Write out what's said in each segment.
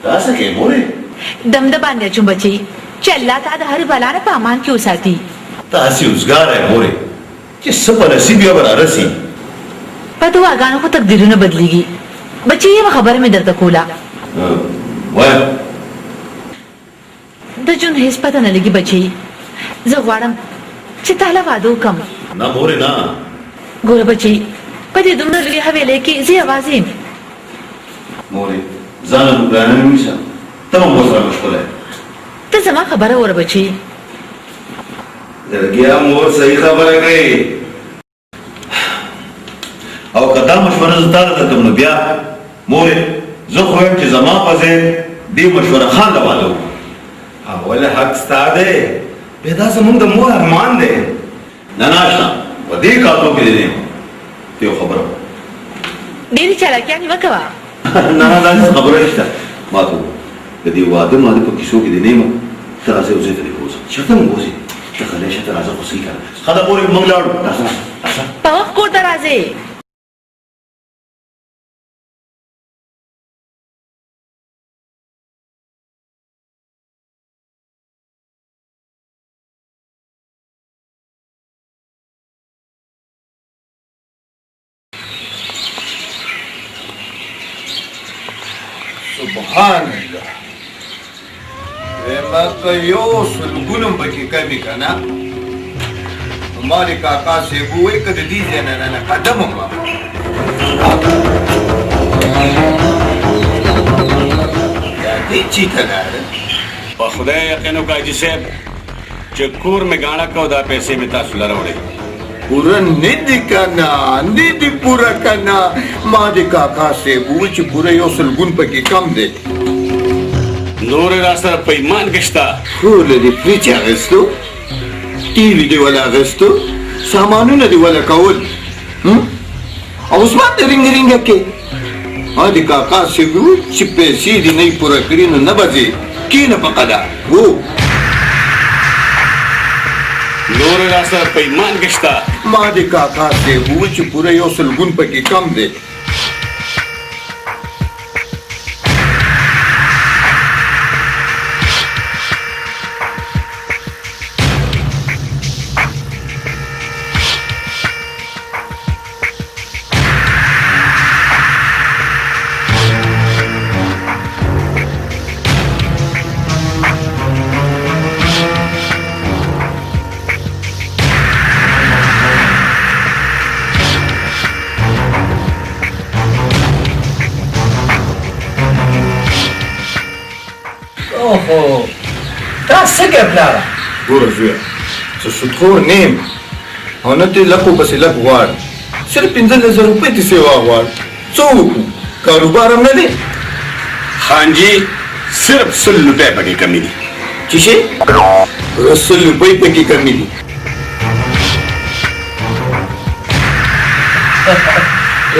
रासा के मोरे दम दबाने चुं बची चल्ला ता हर बलाने पामान क्यों साथी तासी उसगार है मोरे कि सब नसीब या बना रसी पतो आगानों को तकदीरों ने बदलेगी बच्ची ये खबर में दर्द कोला वाह दजुन हिस पता न लगी बची जगवाड़म चिताला वादो कम ना मोरे ना गोर बची पति दुमन लगी हवेले की जी आवाज़ें मोरे जाना रुकना नहीं सा तमाम मसला मुश्किल है तो जमा खबर है और बची गया मोर सही खबर है गई और कदा मशवरा जता था तुमने ब्या मोरे जो खोए कि जमा पजे दी मशवरा खान लवा दो अवल हक स्तादे बेदा समुंग द मोर अरमान दे ननाशना वदी कातों के देने त्यो खबर मेरी चला क्या नहीं वकवा ना खबर है क्या मातो यदि वादे मादे को किसो के देने में तरह से उसे तेरे को शतम गोसे तखले शतर आजा खुशी कर खदा पूरे मंगलाड़ ऐसा पवक को दराजे सुभान अल्लाह वेमा कयो सुलगुनम बकी कमी कना हमारे काका से वो एक दीजिए ना कदम हुआ क्या दीची था खुदा यकीन का जिसे चक्कूर में गाना का उदा पैसे में तासुला रहा है पूरा निधि पूरा करना मारे काका से बूच पूरे यो सुलगुन बकी कम दे नूर रास्ता पैमान गश्ता फूल दी फ्रिज अगस्तु टीवी दी वाला अगस्तु सामानु न दी वाला काउल और उसमें ते रिंग के मारे काका से बूच पैसे दी नहीं पूरा करी न बजे की न पकड़ा वो नूर रास्ता पैमान गश्ता मारे काका से बूच पूरे यो सुलगुन बकी कम दे ओहो तासे के प्लारा Gura zuia. Să sutro nem. Honete laku basi laku war. Sir 50,000 रुपए तिसे वार. So कारोबार हमने दे. हाँ जी सिर्फ 100 रुपए की कमी थी किसे? 100 रुपए की कमी थी.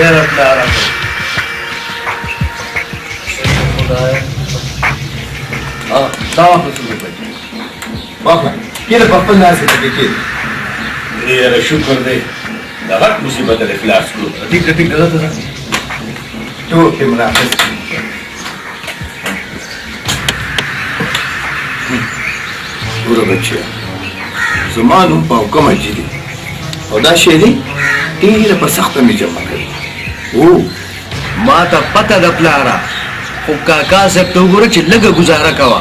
यार प्लारा दावा बापा ये तो पप्पन ना से देखिए ये शुक्र दे दगत मुसीबत है फ्लैश को ठीक दादा तो के मुनाफिस Gura बच्चे ज़मानु पाव कम अजीदी और दाशेरी तीन पर सख्त में जमा करी ओ माता पता द प्लारा काका से तो गुरु चिल्लग गुजारा कवा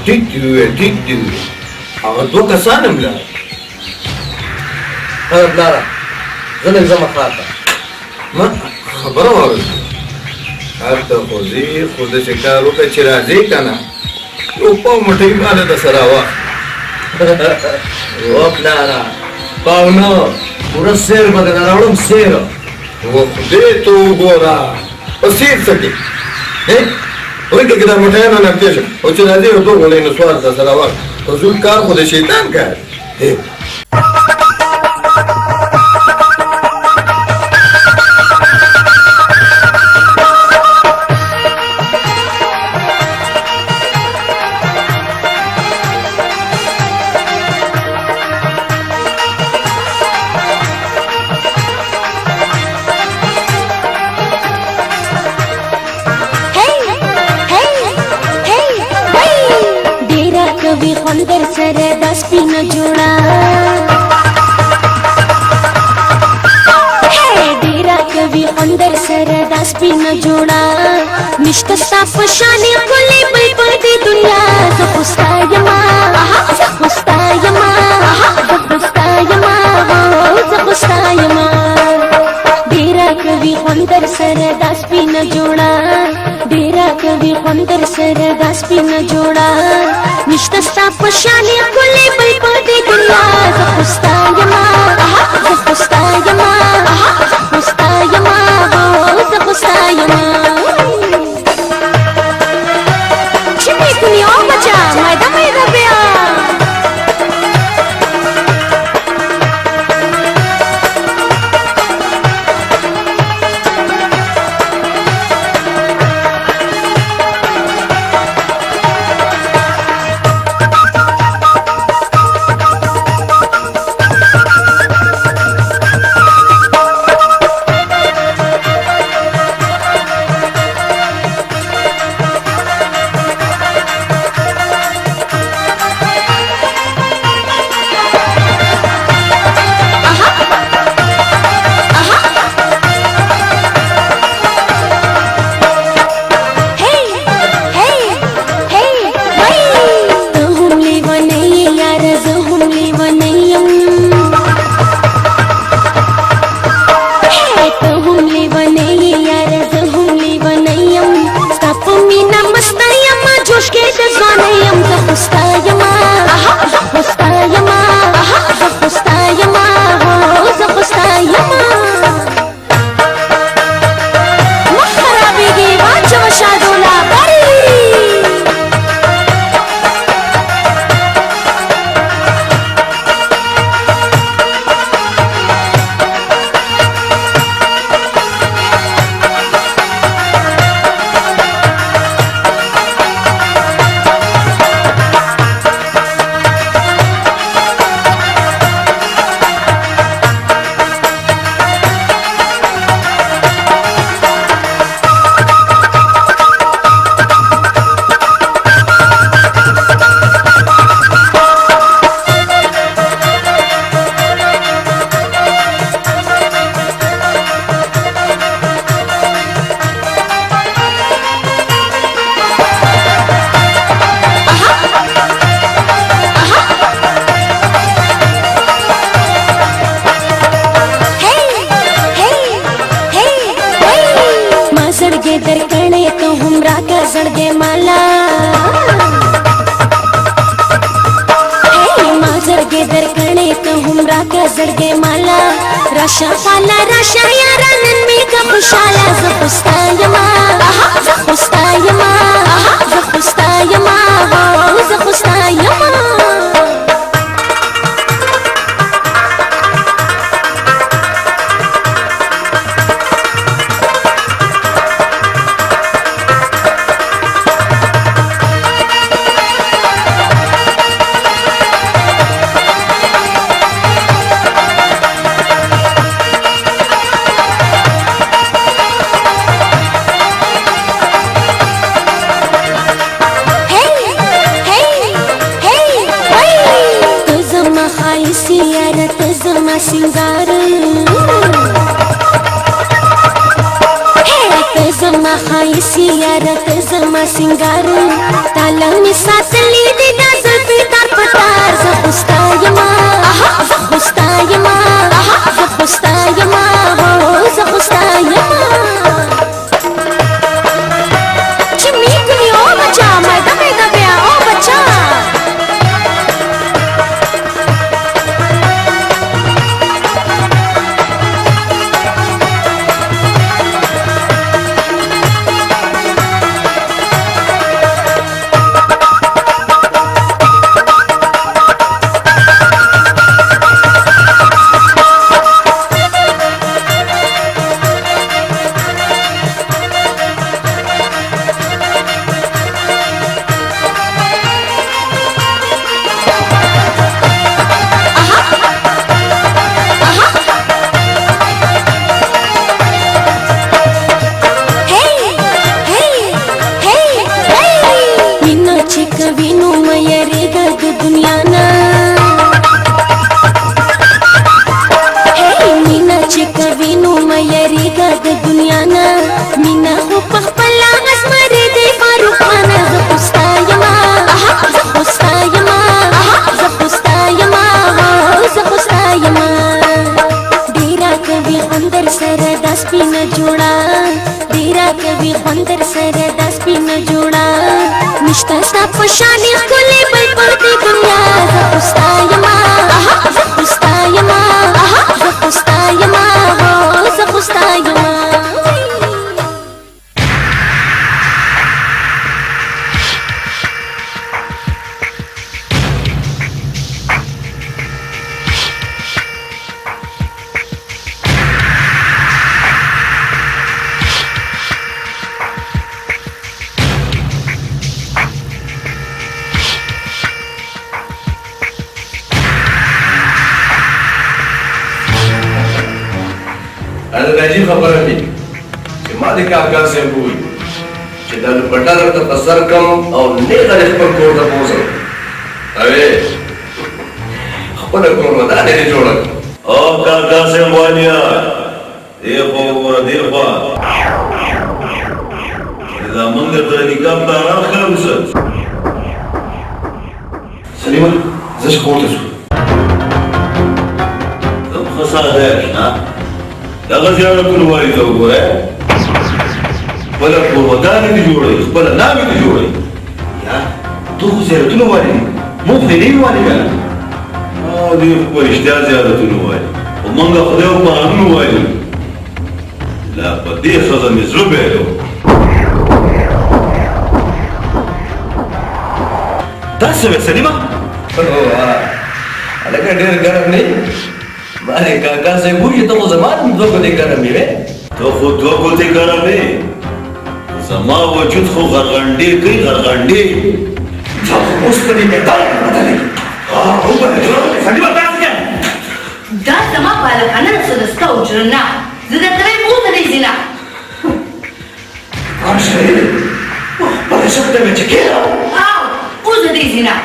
ठीक और दो कसान मिला प्लारा जन जमा खाता ما خبره وارد حتی خود شکارو که چرازی کنه او پاو مٹی ماله دا سراوا ओ प्लारा पावनो पूरा शेर बदना रावड़म शेर वो खुदे तो गोरा पसीर सके हैं वही के किधर मटाया ना लगते हैं और चराजी हो तो बोले नस्वार दा सरावा तो जुल कार खुद शैतान का है सरदास भी न जोड़ा डेरा कवि अंदर सरदास भी न जोड़ा निष्ठा साफ शानी खुले बलपदी दुनिया जपुस्तायमा जपुस्तायमा जपुस्तायमा जपुस्तायमा डेरा कवि अंदर सरदास भी न जोड़ा डेरा कवि अंदर सरदास भी न जोड़ा निष्ठा साफ शानी खुले बलपदी दुनिया जपुस्तायमा जपुस्तायमा जपुस्तायमा जपुस्तायमा चिमी कुनियो बचा मैदा मैदा बिया जड़गे माला रशा पाला रशा यारा नन्मी का खुशाला जपुस्तायमा जपुस्तायमा जपुस्तायमा जपुस्तायमा सिंगार तजमा खाइसी यारत जमा सिंगार ताला में साथ ली दे नजर पे तार पतार जपुस्तायमा जपुस्तायमा जपुस्तायमा जपुस्तायमा चिमी कुनी ओ बच्चा मैदा मैदा बिया ओ बच्चा سپین جوړا نشتا ستا پشانی خلی بل پردی دنیا زپستا یما زپستا یما زپستا یما زپستا یما عجیب خبره دي چې ما د کاکا صاحب وویل چې دا دوپټه درته په سر کم او نیغه دې خپل کور ته بوځم اوې خپله کور ودانې دې جوړه کړه او کاکا صاحب والیا دی خو وګوره دی خوا دا موږ درته نکاح پلانان ښه وسه سلیمه زه چې کور ته شو ته ښه ساده یې نه دغه زیارتونه وایي ته وګوره خپله کورودانې دې جوړوي خپله نامې دې جوړوي یا تو خو زیارتونه وایي موږ خو یې نه یو وایي بیا دوی خو رښتیا زیارتونه وایي خو موږ خدای او قانون وایو لا په دې ښځه مې زړه بیلو داسې وې سلیمه هلکه ډېر ګرم نه ما د کاکا صاحب وویل چې ته خو زما هم دوه ګوتې ګرم یې ته خو دوه ګوتې ګرم یې زما وجود خو غرغنډې کوي غرغنډې تا خو اوس په دې میدان کې بدلې سلیمه داسې کې دا زما بالخانه د سدستا اجرنا زه د ترې موته نه زینا راشه خپله شپته مې چې کېده او اوس دې زینا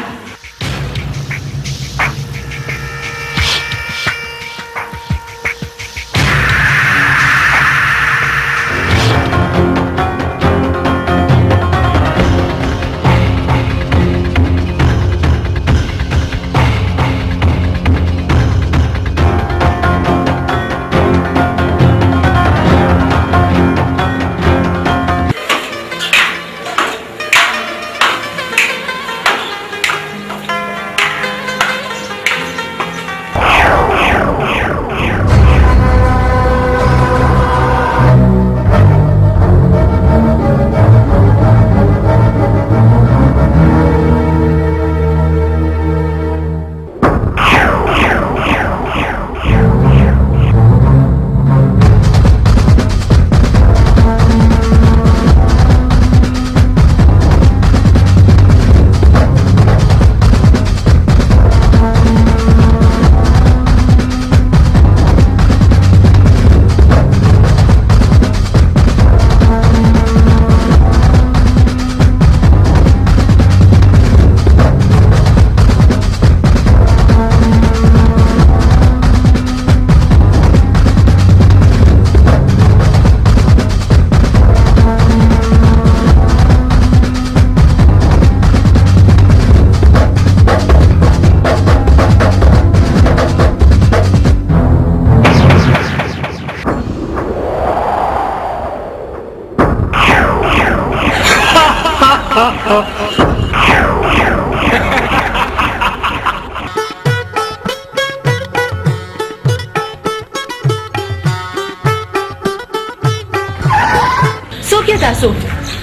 تاسو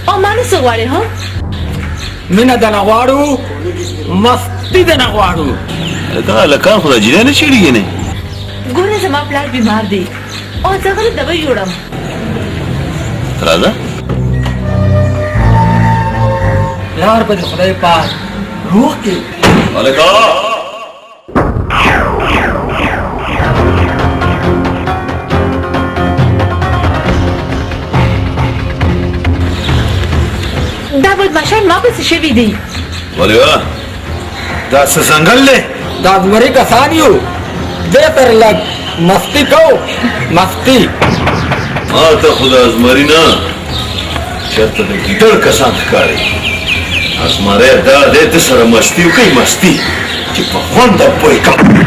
او مانه څه غواړې ها مینه دنه غواړو مستی دنه غواړو دا لکان خو د جنې نه چیړېږي نه ګوره زما پلار بیمار دی او زه غره دوا جوړم راځه پلار په خدای پاک روح کې الکا دا بدمعشان ما پسې شوي دي ولې وا دا څه ځنګل دی دا زمري کسان یو دې پر لګ مستی کو مستی ما ته خو د ازمري نه چېرته د ګیدړ کسان ښکاري ازمری دا دی ده سره مستي وکړئ مستي چې په خوند او پوی کړم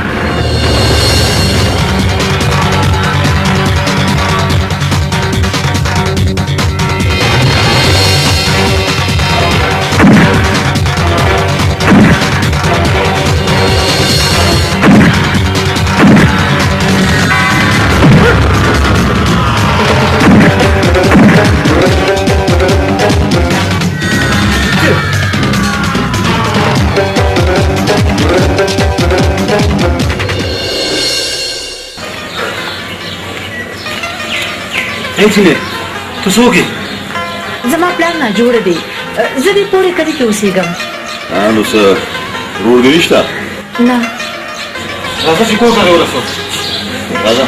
هیڅ نه ته څوک یې زما پلان نه جوړ دی زه دې پورې کدي کې اوسېږم نو څه رور دې نشته نه راځه چې کور ته دې ورسو راځه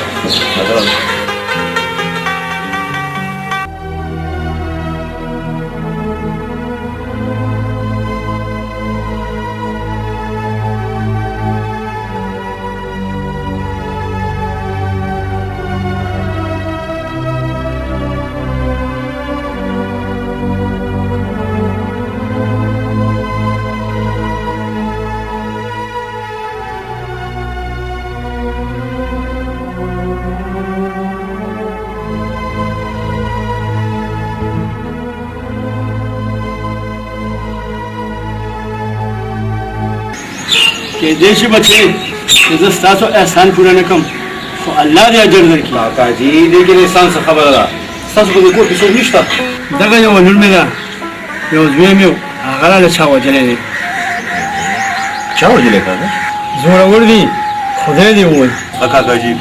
کې دې شي بچي چې زه ستاسو احسان پوره نه کوم خو الله دې اجر درکړي کاکا جي دې کې انسان څه خبره ده ستاسو په کور کې څوک نشته دغه یو لور مې ده یو زوی مې هغه له چا وجلې دی چا وجلې کاکا زورور دي خدای دې ووایي کاکا جي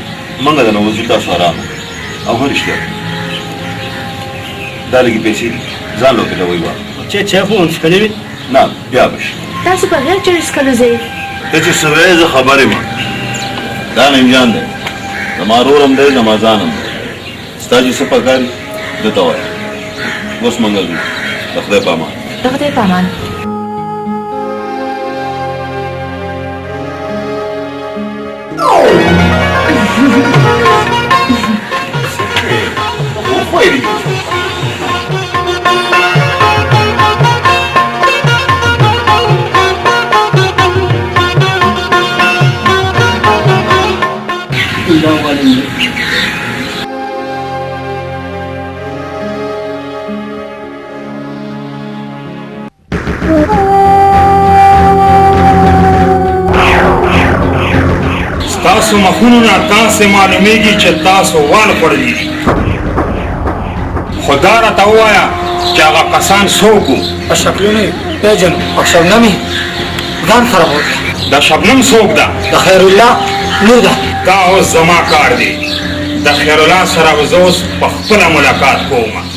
منګه د نوځي تاسو آرام او هرشته دا لګي پیسې ځان له ته وایي چې خو اوس کړی نه بیا بش تاسو په غیر چرس کلو ځای ته چې سوي زه خبرې ما دا نه جان دی زمارورم دی نمازانم ستا چې څه پکاري دته وایي اوس منګل دی د خدای په امان د خدای په امان تاسو مخونو نه تاسو معلومیږي چې تاسو وال پړلی خدا را ته وایا چې هغه کسان څوک وو شکلونه پیژن او شبنمي ځان خراب وکړ د شبنم څوک ده د خیر الله لور ده دا اوس زما کار دی د خیر الله سره به زه اوس په خپله ملاقات کوم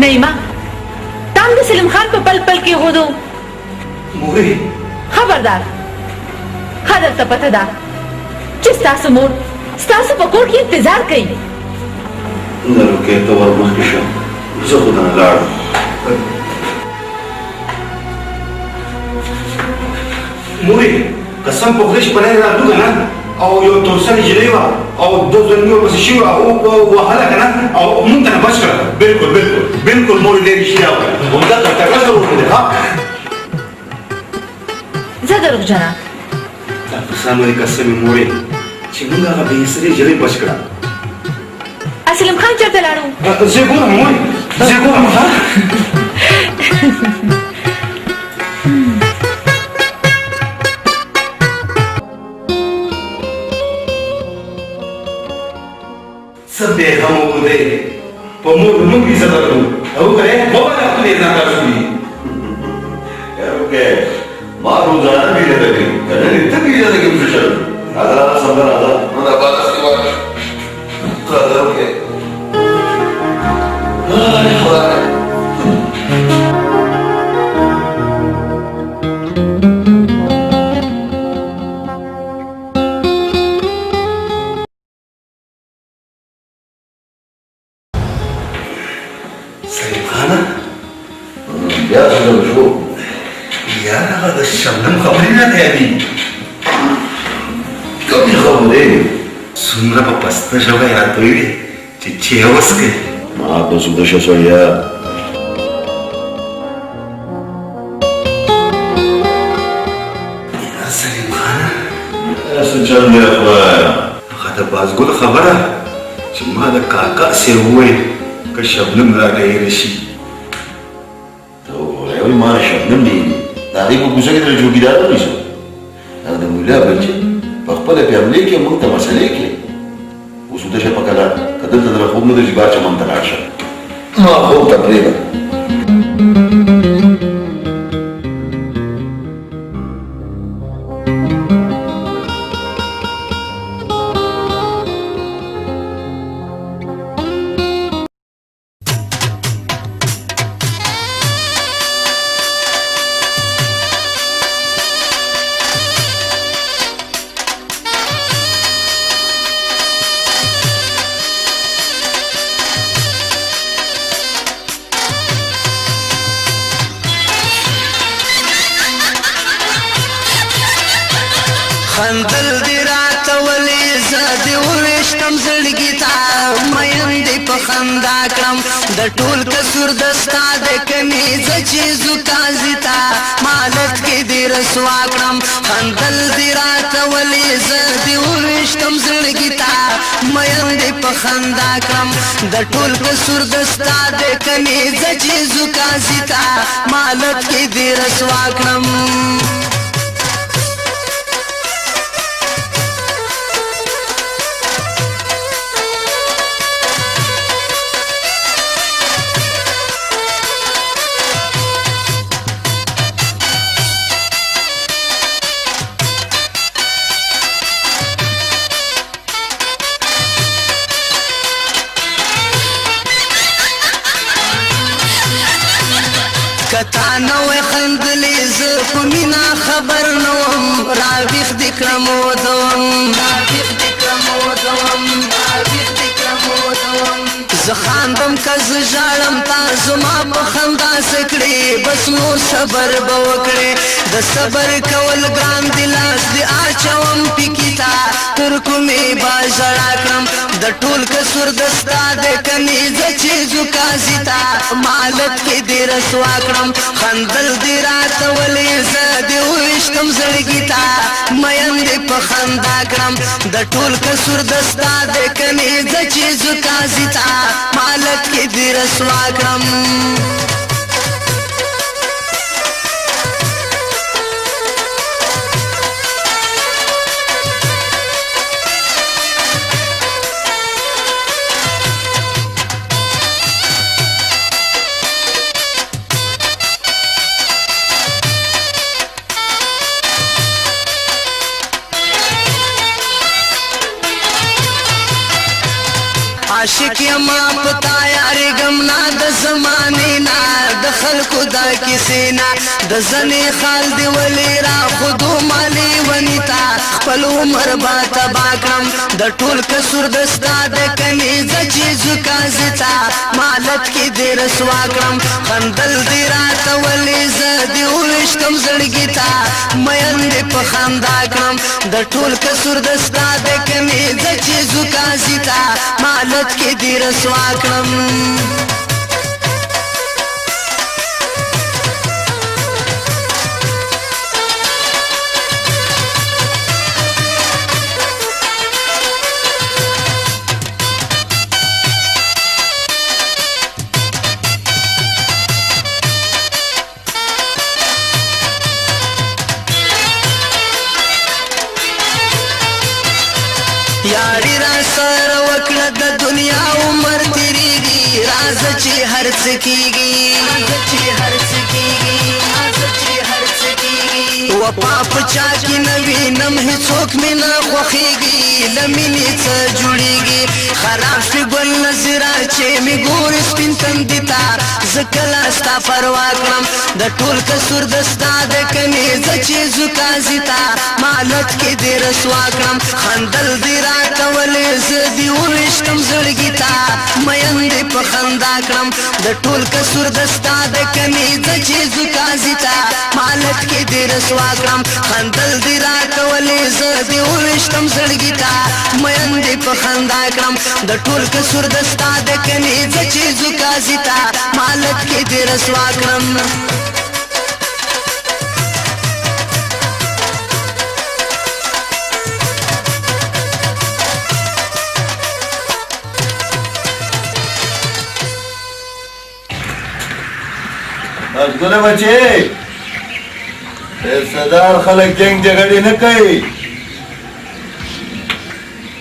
نعیمه تام د سلیم خان په پل پل کې هودو موري خبردار خدای ته پته ده چې ستاسو مور ستاسو په کور کې انتظار کوي نه روکې ته ور مخکې شه زه خو نه لاړم موري قسم په خدای چې په لاره راغلو نه او یو تورسنې جلې وه او دوه ځلمي ورپسې شوي او وهله که نه او مونږ ته نه بچ کړه بلکل بلکل بلکل مورې ډېر رښتیا وویل همدا تګړه سره وکړې ها زه دروغجنه دا کسان وایي قسم یې مورې چې مونږ هغه بې سرې جلې بچ کړه سلیم خان چېرته لاړو زه ګورم مورې زه ګورم ها سبے ہم دے پمور منگی صدر او کرے بابا نے اپنے نہ کر سنی روکې ما روزانه بیره لګي کنه دې ته بیره لګي څه شل دا صبر ادا نو دا بالا سیوا قدر وکړه بیا څه شو یار هغه د شبنم خبرې نه دی علي کومې خبرې څومره په پسته ژبه یې راته ویلې چې وڅښې ما په سوده شسویا چل دی خدایا خاطر بازګل خبره چې ما د کاکا سره وویل که شبنم را ډېر شي ته وګوره وایي ما شبنم دی د هغې په کوڅه کې د چوکیدار ونیسو هغه د ملا بچی په خپله په حملې کې موږ ته مسلې کې اوس وده شه په کله که دلته دله خوب نه ده چې بار چمن ته لاړ شه ما خوب ته پرېږده خندل دی راته ولې زه دې وویشتم زړګي ته مین دې په خندا کړم د ټول کسور د ستا د کمیزه چې زکازي ته مالت کې دې رسوا کړم خندل دی راته ولې زه دې وویشتم زړګي ته مین دې په خندا کړم د ټول کسور د ستا د کمیزه چې زکازي ته مالت کې دې رسوا کړم کتا نوې خندلې زه په مینا خبر نوم راویښ دې کړم زه خاندم که زه ژاړم تا زما په خندا څه کړې بس نو صبر به وکړې د صبر کول ګران دي لاس دې اچوم پکې تا تر کومې به ژړا کړم د ټول کسور د ستا د کمیزه چې زکازي تا مالت کې دې رسوا کړم خندل دې راته ولې زه دې وویشتم زړګي ته مین دې په خندا کړم د ټول کسور د ستا د کمیزه چې زکازي تا مالت کې دې رسوا کړم عاشق یما پتا یاري غمنا د زمانه نا د خلکو دا کیسې نا د زنې خال دی ولې را خودو مالي ونیتا خپل عمر با تبا کړم د ټول کسور د ستا د کمیزه چې زکازي تا مالت کې دې رسوا کړم خندل دې راته ولې زه دې وویشتم زړګي ته مین دې په خندا کړم د ټول کسور د ستا د کمیزه چې زکازي تا مالت کې دې رسوا کړم یاری را سره وکړه د دنیا عمر تیریږي راز چې هر څه کیږي وفا په چا کې نه وینم هیڅوک مې نه خوښېږي له مینې څه جوړېږي خراب شوي ګل نظره چې مې ګورې سپین تندي ته زه کله ستا پروا کړم د ټول کسور د ستا د کمیزه چې زکازي تا مالت کې دې رسوا کړم خندل دې راته ولې زه دې وویشتم زړګي ته مین دې په خندا کړم د ټول کسور د ستا د کمیزه چې زکازي تا مالت کې دې رسوا کړم خندل دې راته ولې زه دې وویشتم زړګي ته مین دې په خندا کړم د ټول کسور د ستا د کمیزه چې زکازي تا مالت کې دې رسوا کړم ګوره بچې صدار خلک جنگ جګړې نه کوي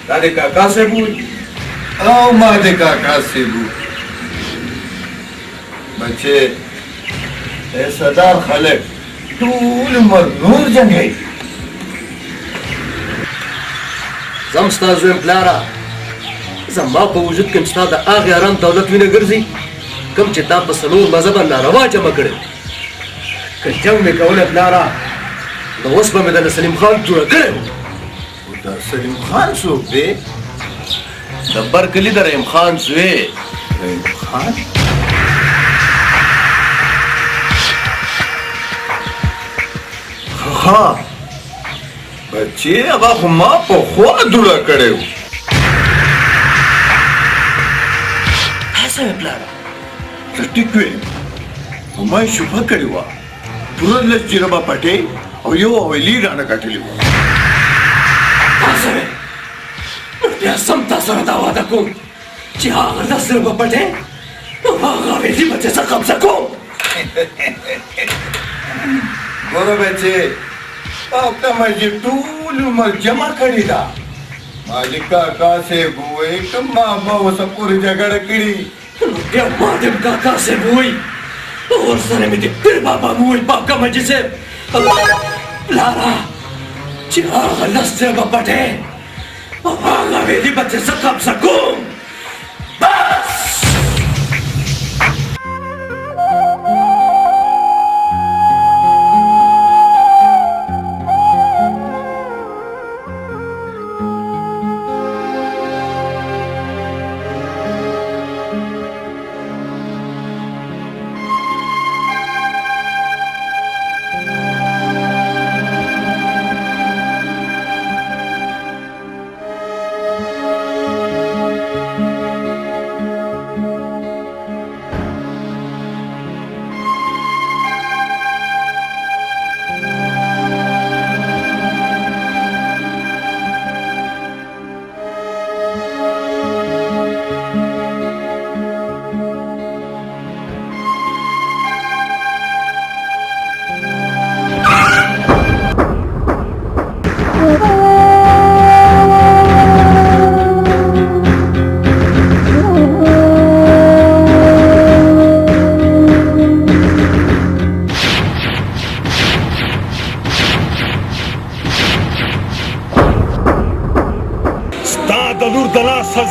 دا د کاکا صاحب وي او ما د کاکا صاحب بچې صدار خلک ټول عمر نور جنګوي زم ستا زویم پلاره زما په وجود کې ستا د هغې ارام دولت وینه ګرځي کوم چې تا په څلور مذهبه ناروا جمع کړی که جنګ مې کولی پلاره نو اوس به مې د سلیم خان جوړه کړی و د سلیم خان څوک دی د برکلي د رحیم خان زوی رحیم خان ها بچې هغه خو ما پخوا دوړه کړی و هسه مې پلاره زه ټیک ویم خو ما یې شوبه کړې وه پوره لس جربه پټې او یو اویلي رانه ګټلې وه هسه مې نو بیا سم تا سره دا واده کوم چې هغه لس جربه پټې هغه اویلي به څه قبضه کوم ګوره بچې او ته مجیب ټول عمر جمع کړې ده مالک کاکا صاحب ووایي که ما به اوسه پورې جګړه کړي نو بیا ما دې کاکا صاحب ووایي ورسره مې د پیر بابا ووایي پاکه مجید صاحب پلاره چې هغه لس جربه پټې هغه اویلي به څه قبضه کوم بس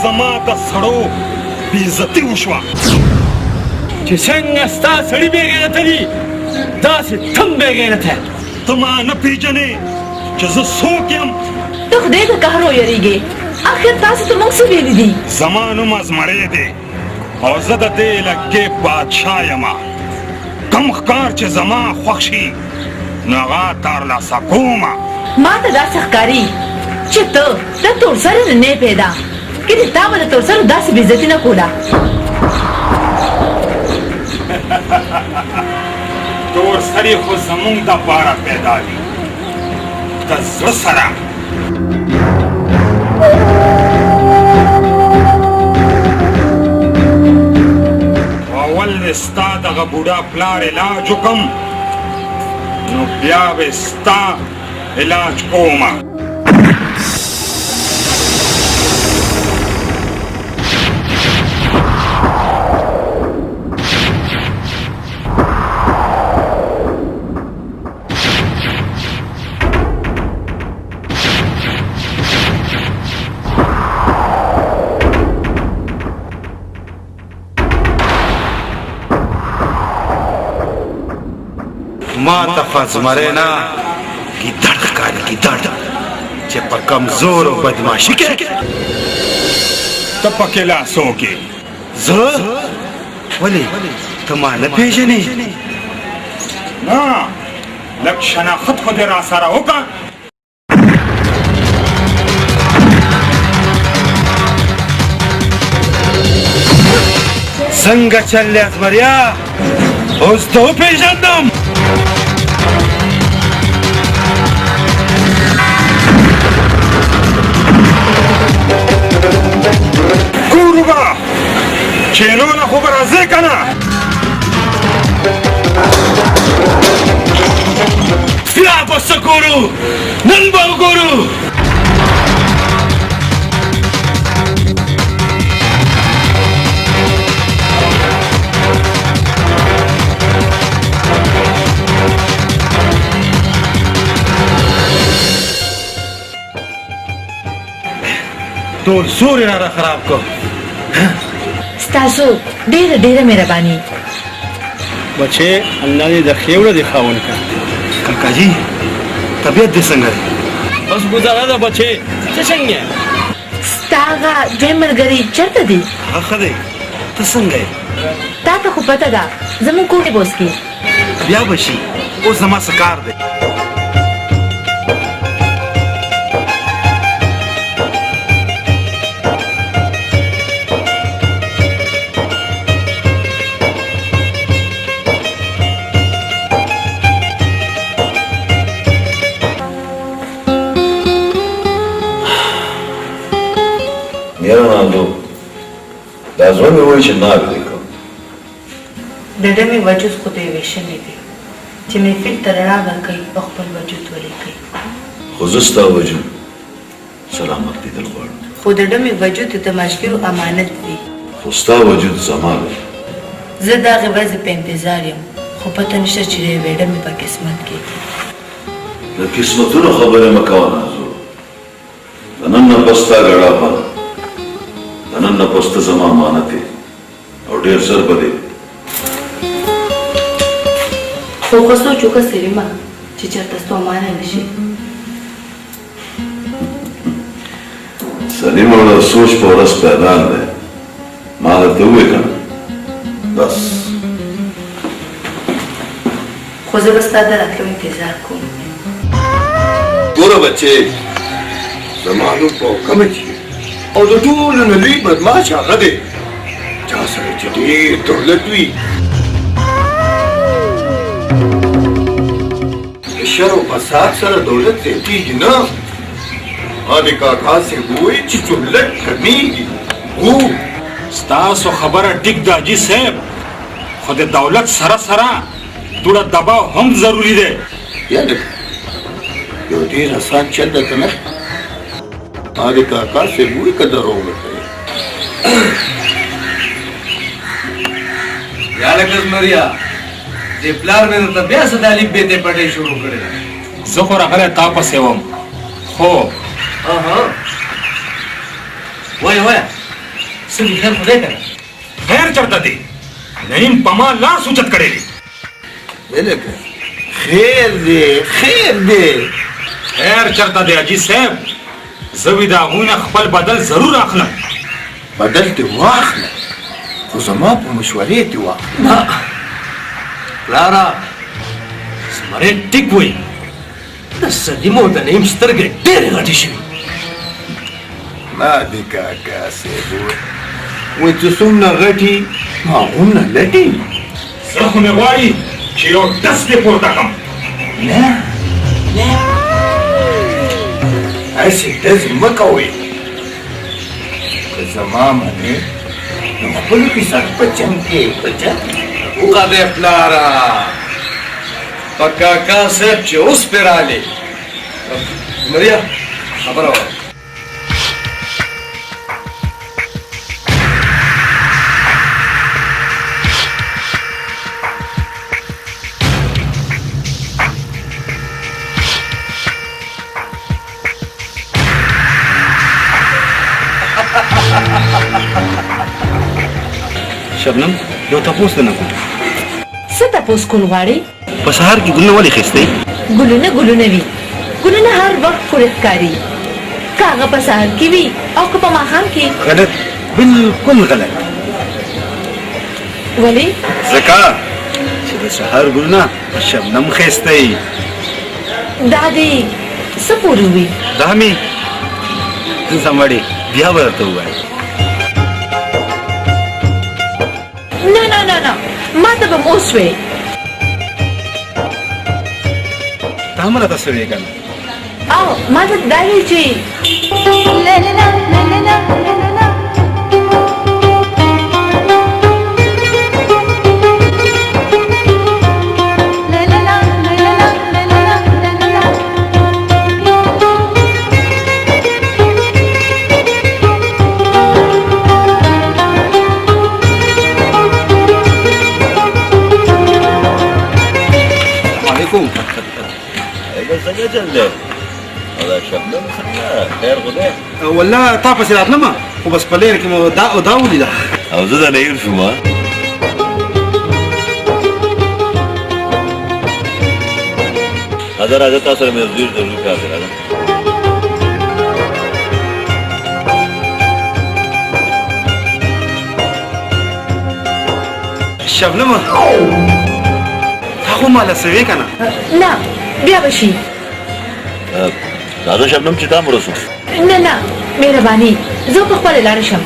زما د سړو بېعزتي وشوه چې څنګه ستا سړي بې غیرته دي داسې تم بې غیرته ته ما نه پېژنې چې زه څوک یم ته خدای د قهر ویریږې آخر تاسو ته موږ څه ویلي دي زما نوم ازمړی دی او زه د دې علاقې بادشاه یم کوم ښکار چې زما خوښ شي نو هغه ترلاسه کومه ما ته داسې ښکاري چې ته د تورسرې نه پیدا که د تا به د تورسرو داسې بېعزتي نه کوله تورسرې خو زموږ دپاره پیدا دي د زړه سره اول مې ستا دغه بوډا پلار علاج وکړم نو بیا به ستا علاج کومه ما ته فزمره نه ګیدړ ښکاري ګیدړ چې په کمزور او بدماشي کې ته پکې لاس وکې زه ولې ته ما نه پېژنې نه لږ شناخت خو دې را سره وکړه څنګه چل دی ازمریا اوس ته وپېژندم ګورو به چینونه خو به راځې که نه बस गोरू नन बाबू गोरू तो जोर इरादा खराब को ستاسو ډیره مهرباني बच्चे अल्लाह ने दखेवड़ा दिखा उनका काका जी तबीयत दे संग बस गुजारा था बच्चे चंगे ستاغه دوی ملګری چرته دي خدای ته څنګه تا ته خو پته ده زمون کوټه بوس کې بیا بشي او زما سکار دی Nando, da zone voi ce n-aplică. ډډه مې وجود خو ته ویشلې دي چې مې فل ترړه ورکوي په خپل وجود ولیکي خو زه ستا وجود سلامت لیدل غواړم خو ډډه مې وجود د مشکلو امانت دی خو ستا وجود زما دی زه د هغې ورځې په انتظار یم خو پته نشته چې د یوې ډمې په قسمت کې د قسمتونو خبرې مه کوه نازو د نن نه پس ستا ګړه پاله د نن نه پس ته زما امانت یې او ډېر ژر به دی خو که سوچ وکړه سلیمه چې چېرته ستا امانه نه شي سلیم او د سوچ په ورځ پیدا دی ما درته وویې که نه بس خو زه به ستا د راتلو انتظار کوم ګوره بچې زما نوم په حکمه چې او د ټولو نه لوی بدماش هغه دی چا سره چې ډېر دولت وي د شر او فساد سره دولت زیاتېږي نه ما د کاکا صاحب ووایي چې دولت کمیږي هو ستاسو خبره ټیک ده حاجي صاحب خو د دولت سره سره دوړه دباو هم ضروري دی یعنې یو ډېر اسان چل ده که نه ما د کاکا صاحب ووایي که دروغ نه کوي یا لکه زمریا دې پلار مې درته بیا څه د الف بې ته پټۍ شروع کړې ده زه خو راغلی تا پسې وم خو وایه څه دي خیر خدای که خیر چېرته دی نعیم په ما لاس اوچت کړی دی لکه خیر دی خیر دی خیر چېرته دی حاجي صاحب زه وي د هغوی نه خپل بدل ضرور اخلم بدل دې واخله خو زما په مشورې دې واخله نه پلاره زمري ټیک وایي د سلیمو د نعیم سترګې ډېرې غټې شوي ما د کاکا صاحب وایي چې څومره غټي هغومره لټي زه خو مې غواړي چې یو ډس دې پورته کړم نه هسې ډزې مه کوئ که زما منې نو خپلو کې سر په چم کې په چم وګه دې پلاره په کاکا صاحب چې اوس پې رالې زمریا خبره وه شبنم یو تپوس نه کوم څه تپوس کول غواړې په سهار کې ګلونه ولې خېستئ ګلونه وي ګلونه هر وخت ښکلي ښکاري که هغه په سهار کې وي او که په ماښام کې غلط بالکل غلط ولې ځکه چې د سهار ګلونه په شبنم خېستئ دا دې څه پورې وي دا مې زمړې بیا به درته ووایم نه ما ته به م اوس وې تا هم راته څه وې که نه او ما ته دا وې چې والله تا پسې راتلم خو بس په لیر کې مو دا ولیده او زه د نه شوم راځه تاسو سره مې ډېر ضروري کار دی راځه شبنم تا خو مالا سوي که نه نه بیا به شي راځه شبنم چې تا مرسو نه مهرباني زه په خپله لاړه شم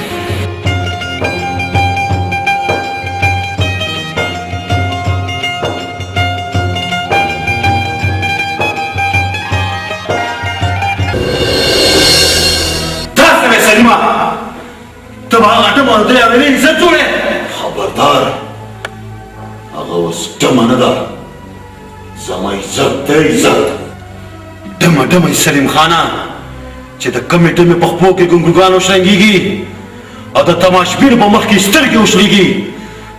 تب هغه ټمه درې اولې عزت جوړې خبردار هغه اوس ټمه نه ده زما عزت دی عزت ډمه سلیم خانه چې د کمې ډمې په خپو کې ګونګروګان وشرنګېږي او د تماشبین په مخ کې سترګې وشلېږي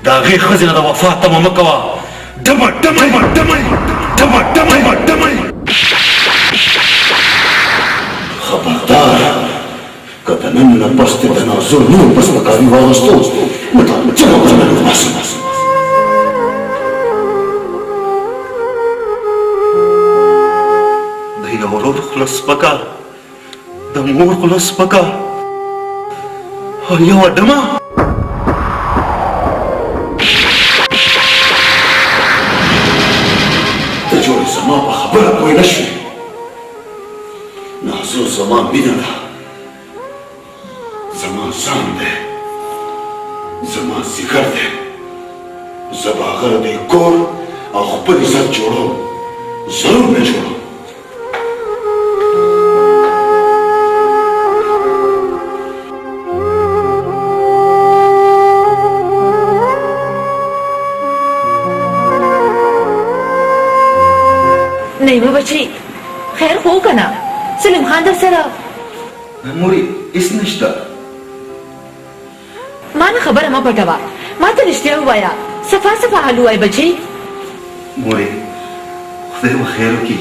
د هغې ښځې نه د وفا تمه مه کوه ډمه خبردار که د نن نه پس دې د نازو نور پس مکاري واغوستو نو تا جمع بس دی د ورور خوله سپکه د مور خوله سپکه او یوه ډمه ته جوړې زما په خبره پوه نه شوې نازو زما مینه ده زما ځان دی زما ذکر دی زه به هغه د کور او خپل عزت جوړوم ضرور نه جوړوم نیمه بچی خیر خو که نه سلیم خان در سره مورې هېڅ نشته ما نه خبره مه پټوه ما ته رښتیا ووایه صفا حال ووایه بچی مورې خدای به خیر وکړي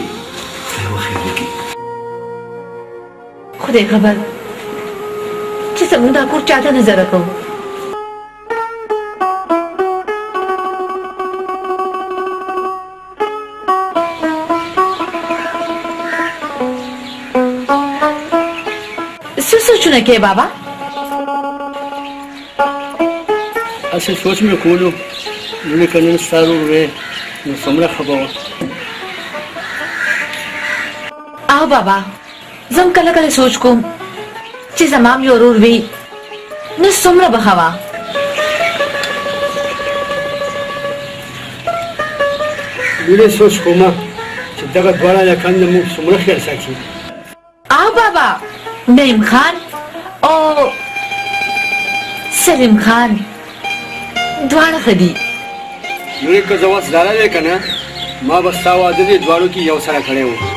خدای خبر چې زموږ دا کور چاته نظر کوو څه سوچونه کوې بابا اصل سوچ مې کولو لوڼې که نن ستا ورور وې نو څومره ښه به وه او بابا زم کله سوچ کوم چې زما م یو ورور وي نو څومره به ښه وه لوڼې سوچ کومه چې دغه دواړه هلکان زموږ څومره خیال ساتي او بابا نعیم خان او سلیم خان دواړه ښه دي لوڼې که زه اوس لاړه وې که نه ما به ستا واده دې دواړو کې یو سره کړی و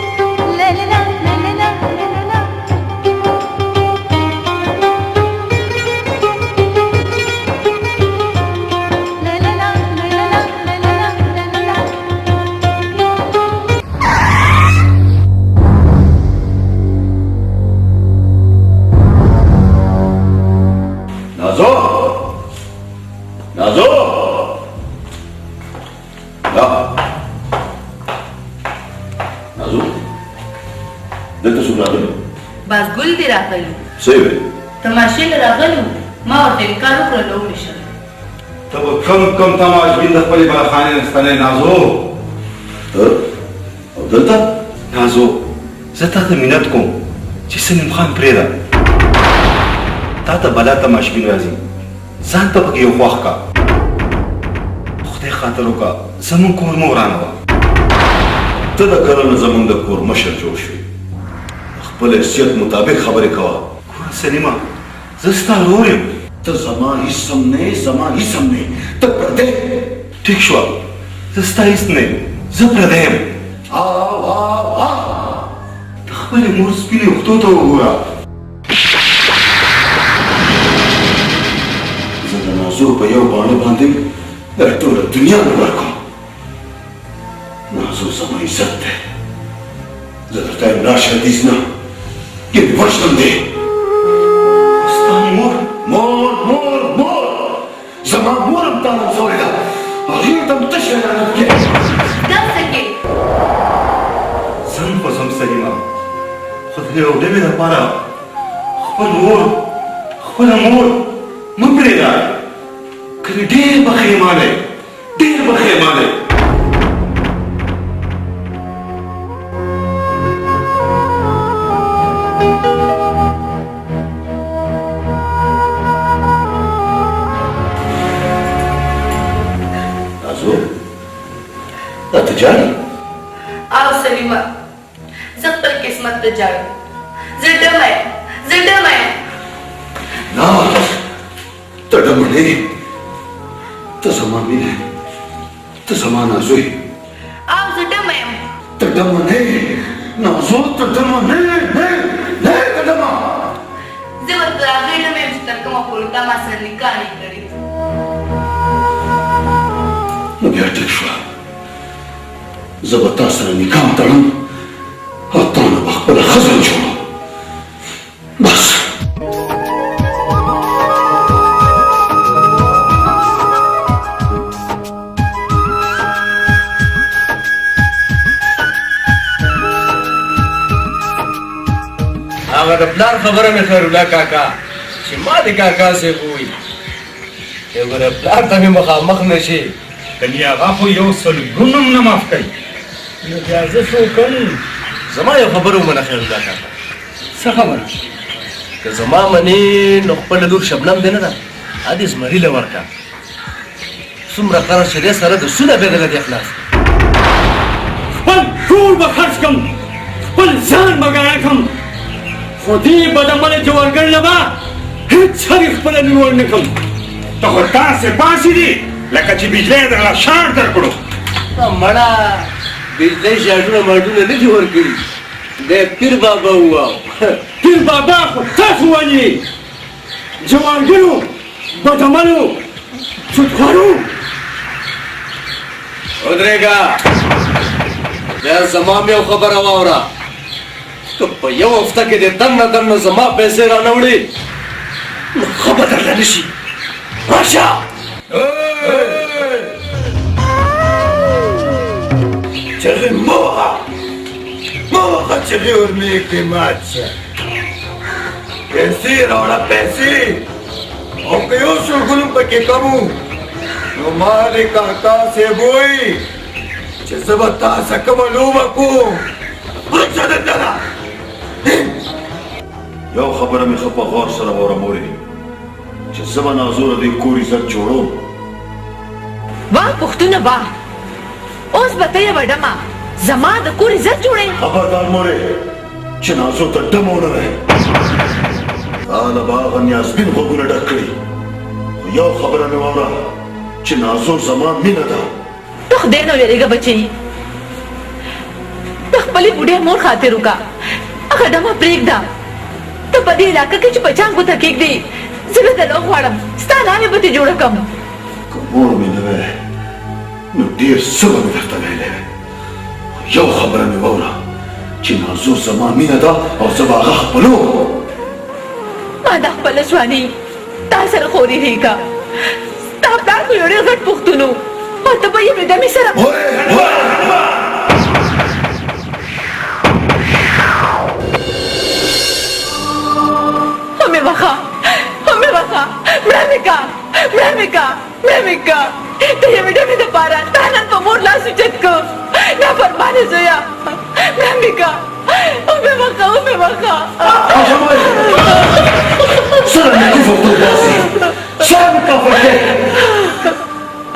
نازو دلته څوک راغلی بس ګل دې راغلی څه یې ویل تماشې له راغلو ما ورته کار وکړل او ویشل ته به کم تماشبین د خپلې بلاخانې نه ستنې نازو ته او دلته نازو زه تا ته منت کوم چې سلیم خان پرېږده تا ته بلا تماشبین راځي ځان ته پکې یو خوښ کا خدای خاطر وکړه زمونږ کور مه ورانوه ته د کله نه زمونږ د کور مشر جوړ شوې خپل حیثیت مطابق خبرې کوه ګوره سلیمه زه ستا ورور یم ته زما هیڅ هم نه ته پردی ټیک شوه زه ستا هیڅ نه یم زه پردی یم د خپلې مور سپینې اوښتو ته وګوره زه د نازو په یو باڼه باندې د ټوله دنیا نه ورکوم نازو زما عزت دی زه درته یم ناشردیز نه یعنې وژنم دی منصوري ده غير تمتشر على الكيس دم سکے زم په زم سلیما خو د یو ډېر لپاره خپل مور مونږ پرېږده کله ډېر بخیمانه جاړي او سلیما زه خپل قسمت ته جاړم زه ډمه یم نه ته ډمه نه یې ته زما مینه ته زما نازوی او زه ډمه یم ته ډمه نه یې نازو ته ډمه نه یې نه ته ډمه زه به تر هغې ډمه یم چې تر کومه پورې تا ما سره نکاح نه کړې نو بیا ټیک شوه زه به تا سره نکاح تړم او تا نه به خپله ښځه جوړم بس هغه د پلار خبره مې خیرالله کاکا چې ما د کاکا صاحب وویل چې ګوره پلار ته مې مخامخ نه شي کني هغه خو یو سلګونه نه معاف کوي نو بیا زه څه وکړم زما یو خبره ومنه خیرالله کاکا څه خبره که زما منې نو خپله لور شبنم دی نه ده ادې زمري له ورکړه څومره قرض چې دی سره د سونه بېدله دی خلاص خپل ټول به خرڅ کړم خپل ځان به ګاڼه کړم خو دې بدعمله جوارګر نه به هېڅ هرې خپله نیول نه کړم ته خو داسې باسي دي لکه چې بجلی درله شاړ در کړو مړه بجلی شاټونه ماټونه نه دي ورکړي د پیر بابا وواو پیر بابا خو تاسو وایي جوارګرو بدعملو سودخوارو ودرېږه بیا زما مې یو خبره واوره که په یو هفته کې د دننه زما پیسې رانه وړې نو ښه به درله نه شي راشه چغې موغه چغې ورمېږدې مات شه پیسې راوړه پیسې او که یو شلګون پکې کم وو نو ما د کاکا صاحب وایي چې زه به تا څه کومه لوبه کوم ورشه دلته نه یو خبره مې ښه په غور سره واوره مورې چې زه به نازوره دې کور عزت جوړوم واه پښتونه واه اوس به ته یوه ډمه زما د کور عزت جوړې خبردار مورې چې نازو ته ډم ونه وی تا له به هغه نیازبین غوږونه ډک کړي خو یو خبره مې واوره چې نازو زما مینه ده ته خدای نه ویرېږه بچی د خپلې بوډۍ مور خاطر وکړه هغه ډمه پرېږده ته په دې علاقه کې چې بچیان ګوته کېږدې زه به دلو غواړم ستا نامې به ترې جوړه کړم که مور مې نه وی نو ډېر څه به مې درته ویلی وی یو خبره مې واوره چې نازو زما مینه ده او زه به هغه خپلوم ما دا خپله ځواني تا سره خورېږه ستا پلار خو یو ډېر غټ پښتون و او ته به یوې ډمې سره مې وخه مړه مې کا ته یوې ډمې دپاره تا نن په مور لاس اوچت کړ نافرمانه زویه مړه مې کا ومې وخه سره مې کفر ته وباسي سره مې کفر دی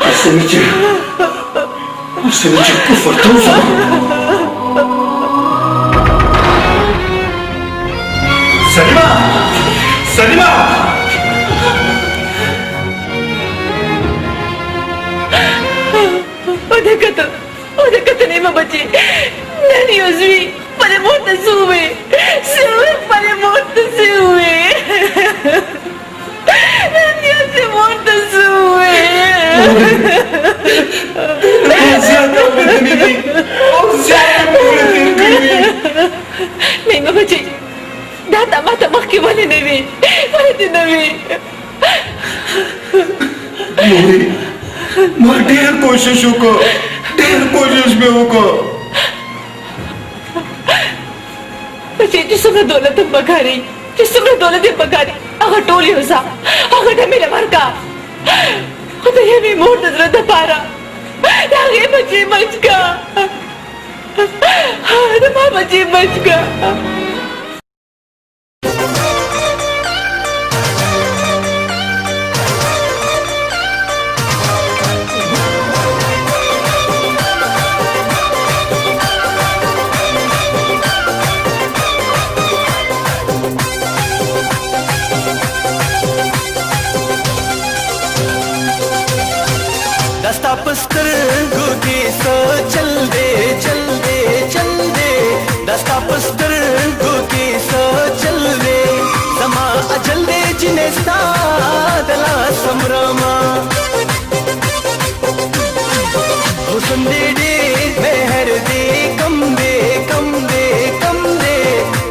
هسې مې چې کفر ته وځم سلیما ودکته نیمه بچې نن یو زوی خپلې مور ته څه ووې خپلې مور ته څه ووې نن یو چې مور ته څه ووې نیمه بچې دا تا ماته مخکې ولې نه وې मैं ढेर कोशिश को ढेर कोशिश में को जिसमें दौलत बघारी जिसमें दौलत बघारी अगर टोली हो सा अगर मेरे मर का तो ये भी मोड़ नजर दपारा ये बच्चे बच का माँ बच्चे बच का दस्ता गुके सो चल दे दस्ता पस्तर गुके सो चल दे समा अचल दे जिन्हें दला समरमा हुसन दे मेहर दे कम दे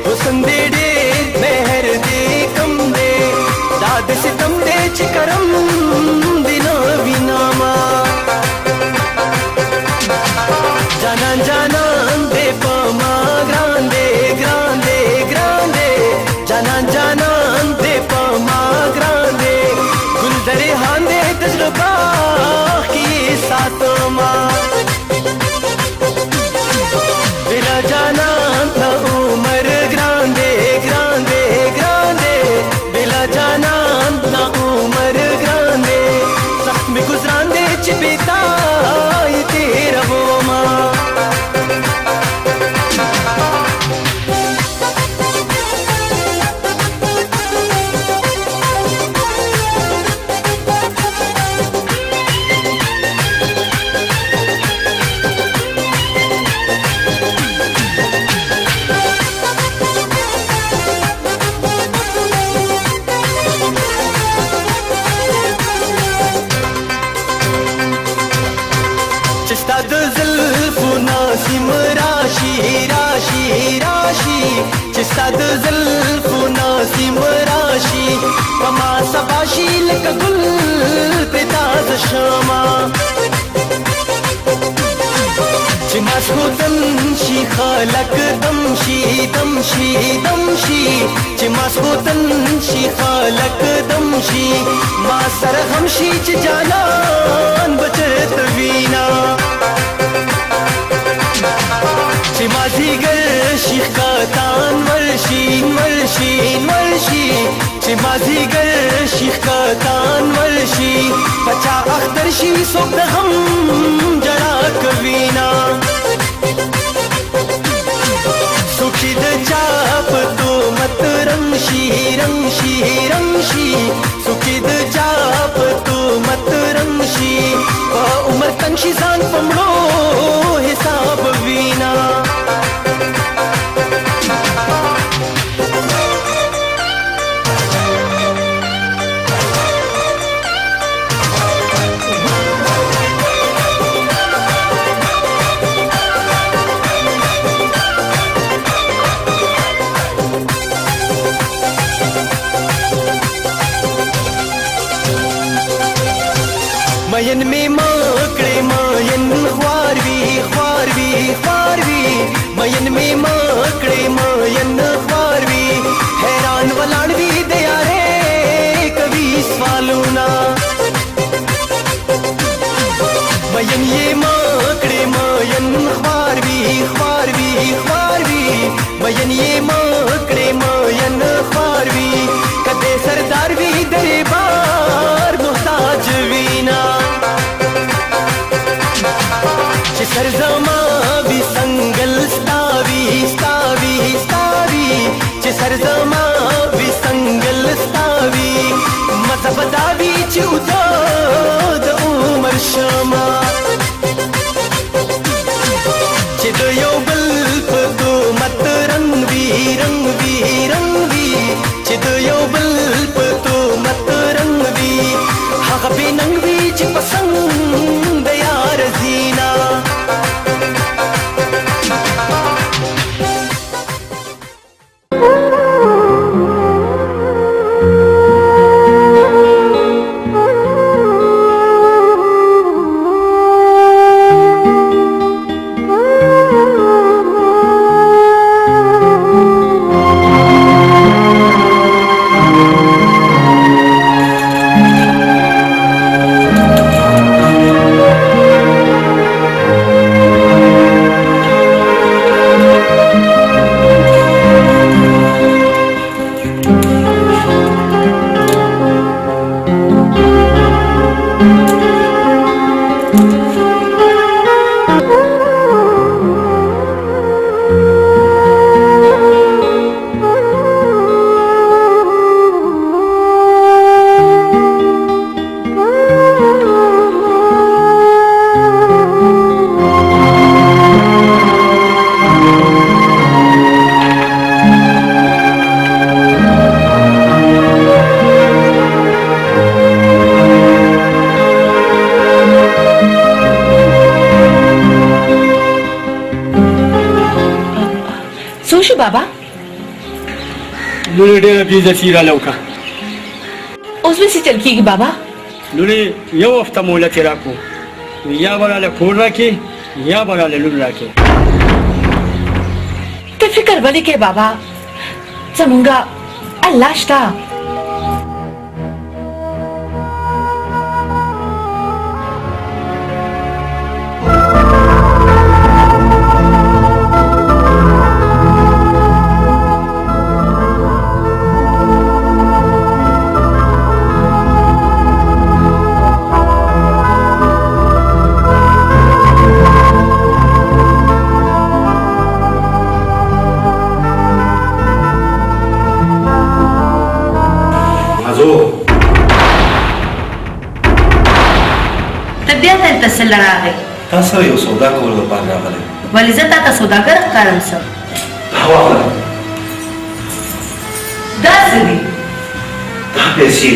हुसन दे मेहर दे कम दे दाद से तम दे चिकरम दिनो विनामा जाना दे पमा ग्रांडे जाना दे पमा ग्रांडे गुलदरे हांदे तजुर्बा की सातमा बिना जाना न उमर ग्रांडे बिला जाना न उमर ग्रांडे सख्त में गुजरांदे चिपिता तेरा वो माँ चिस्ता ज़ुल्फ़ नासिम राशि पमा सबाशी लक गुल पिताज शमा चिमास को तंशी खालक दमशी चिमास को तंशी खालक दमशी माँ सर हमशी च जानान बचत वीना चिमाजी गर शिख का तान मर्शी चिमाजी गर शिख का तान मर्शी पचा अख्तर शी सोक हम जड़ा कवीना सुखिद चाप तो मत रंगशी सुखिद चाप तो मत रंगशी उमर तंशी जान पमड़ो हिसाब वीना मयन में माकड़े मायन ख्वारवी मयन में माकड़े मायन ख्वारवी हैरान वलाड़वी दया रे कभी स्वालूना मयन ये माकड़े मायन ख्वारवी मयन ये माकड़े मायन ख्वारवी कदे सरदार भी दरबार मुहताज वीना सरजमा भी संगल स्तावी सरजमा भी संगल स्तावी मजहब दावी चूता द उमर शमा चिदयो बल्प तो मत रंगवी चिदयो बल्प तो मत रंगवी हक भी नंगवी च पसंद यार जीना बाबा लुने डेरा बीजा चीरा लौका उसमें से चल की बाबा लुने यो हफ्ता मोला तेरा को या बना ले खोल रखे या बना ले लुन रखे तो फिक्र वाली के बाबा समूंगा अल्लाह श्ता लड़ावे तासो यो सौदा को लो पाना वाले वलिजता ता सौदागर कारण सब हवा दासरी तापेसी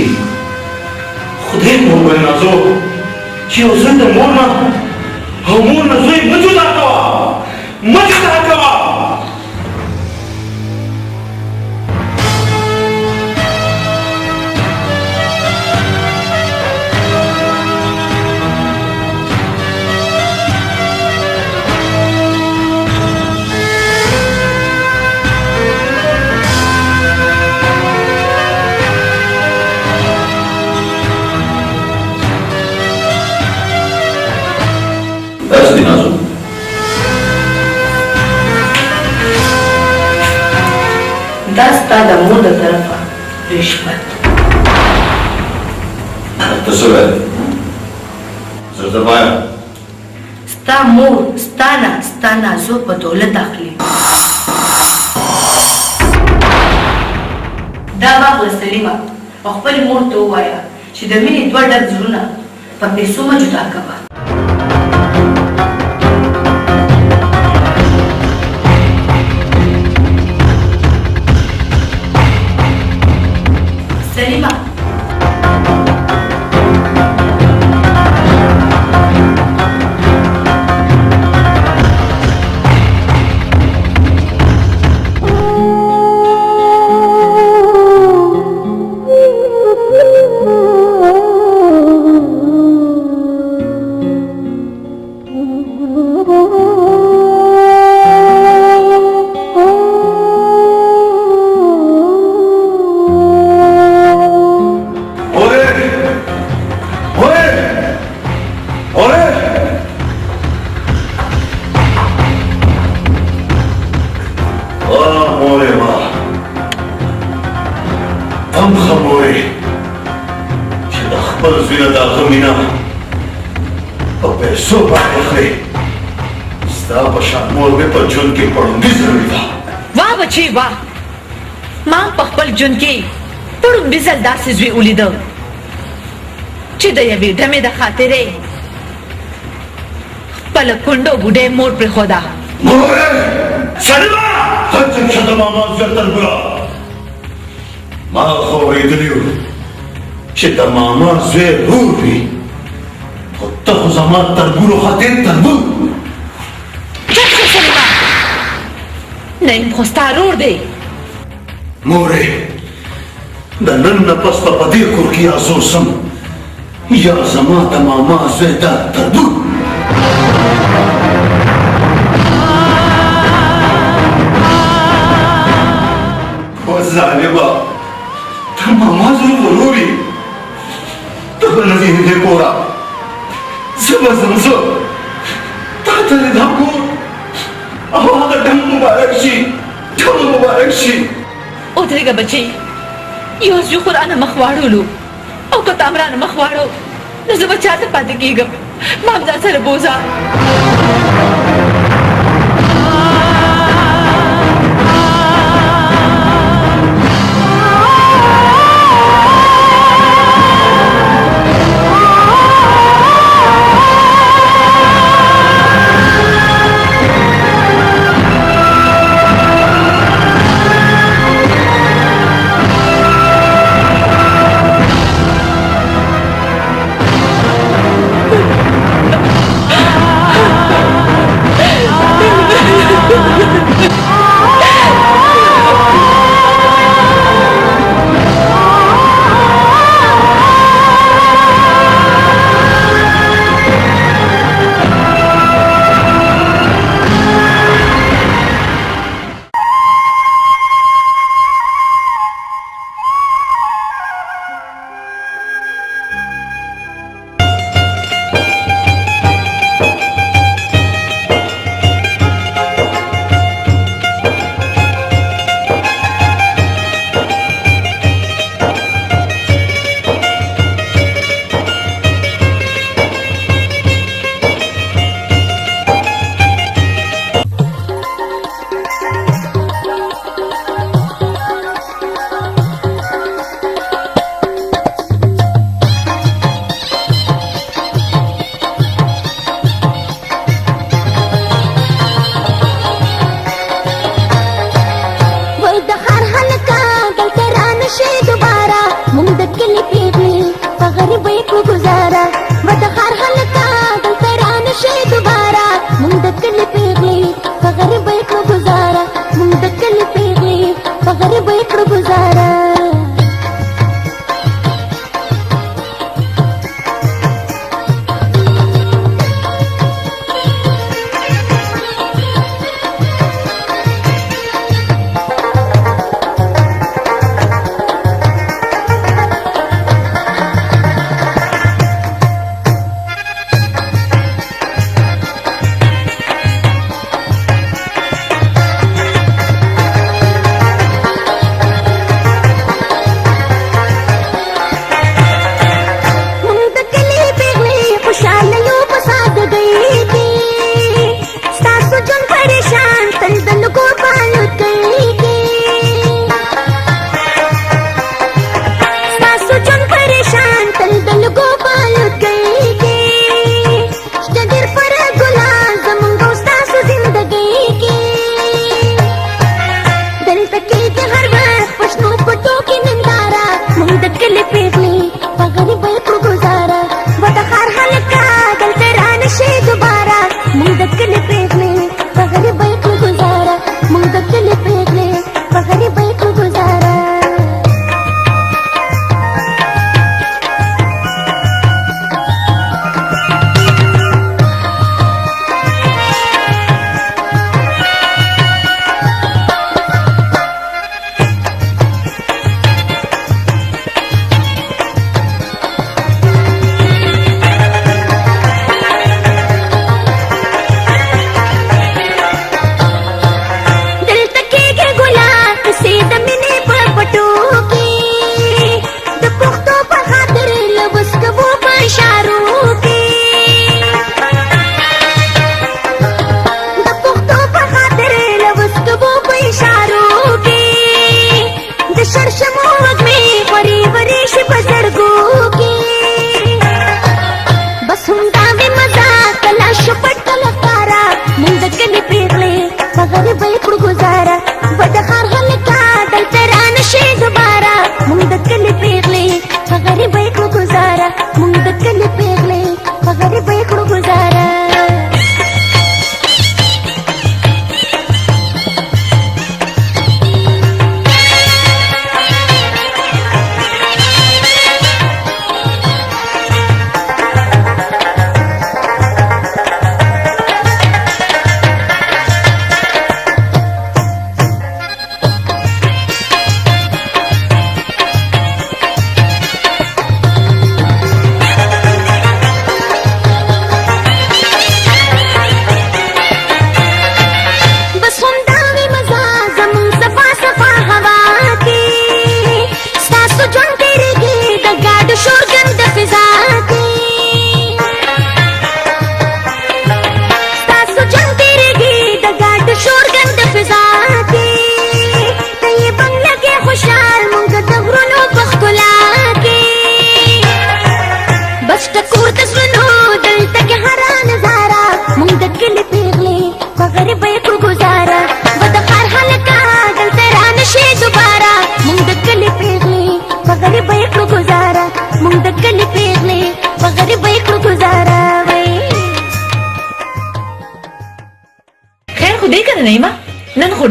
खुदे मोर ना जो कि उसन तो मोर ना जोई मजुदा कवा दस्ता दमूद तरफा रिश्वत तसवे ज़रदबाया स्ता मोर स्ताना जो बदौलत आखली दावा सलीमा अखबल मोर तो वाया शिदमिनी द्वार जुना पर पैसों में जुदा कवा सलीमा वाह बच्ची वाह मां पखपल जुनकी पड़ुन बिजल दासिस भी उलिद चिदय भी ढमे द खातिरे पल कुंडो बुडे मोर पर खोदा मोरे सलीमा सच्चे शतमा माजरतन बुला मा खोरी दिलियो चिता मामा जे रूबी तो ज़मा तरबुरो खातिर तरबुर नहीं खोस्तारोर दे मोरे दनन नपस पपदी कुर्की आजो सम या ज़मा तमामा ज़ेदा तरबुर जालिबा तमामा ज़रूरी तो नज़ी हिदे कोरा सबज़ंज़ो तातले धाको आवाज़ डम मुबारक शी उतरेगा बच्चे योज जो कुरान मखवाड़ो लो औ को तामरान मखवाड़ो नज़ो बच्चा तो पाते कीगा मामजा सर बोझा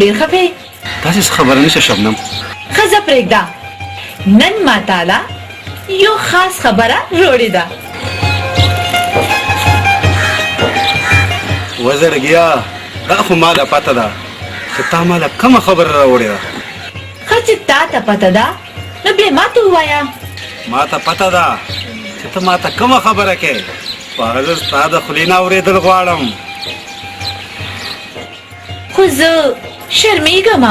ډیر خفه تاسې خبره نشه شبنم خزه پرېږده نن ما تعالی یو خاص خبره روړې ده وزرګیا دا خو ما له پته ده چې تا ما له کومه خبره راوړې ده ښه چې تا ته پته ده نو بیا ما ته ووایه ما ته پته ده چې ته ما ته کومه خبره کې په هغه ستا د خولې نه اورېدل غواړم خو زه شرمېږم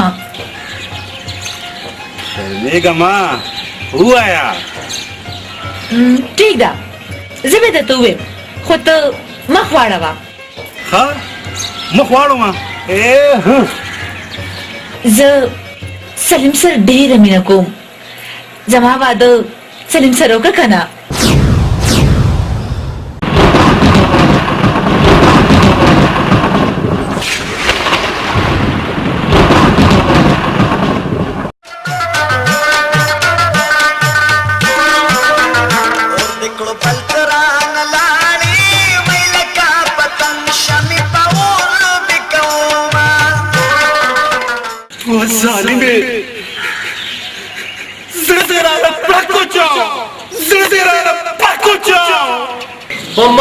شرمېږم ووایه ټیک ده زه به درته ووایم خو ته مخ واړوه ښه مخ واړومه زه سلیم سره ډېره مینه کوم زما واده سلیم سره وکړه که نه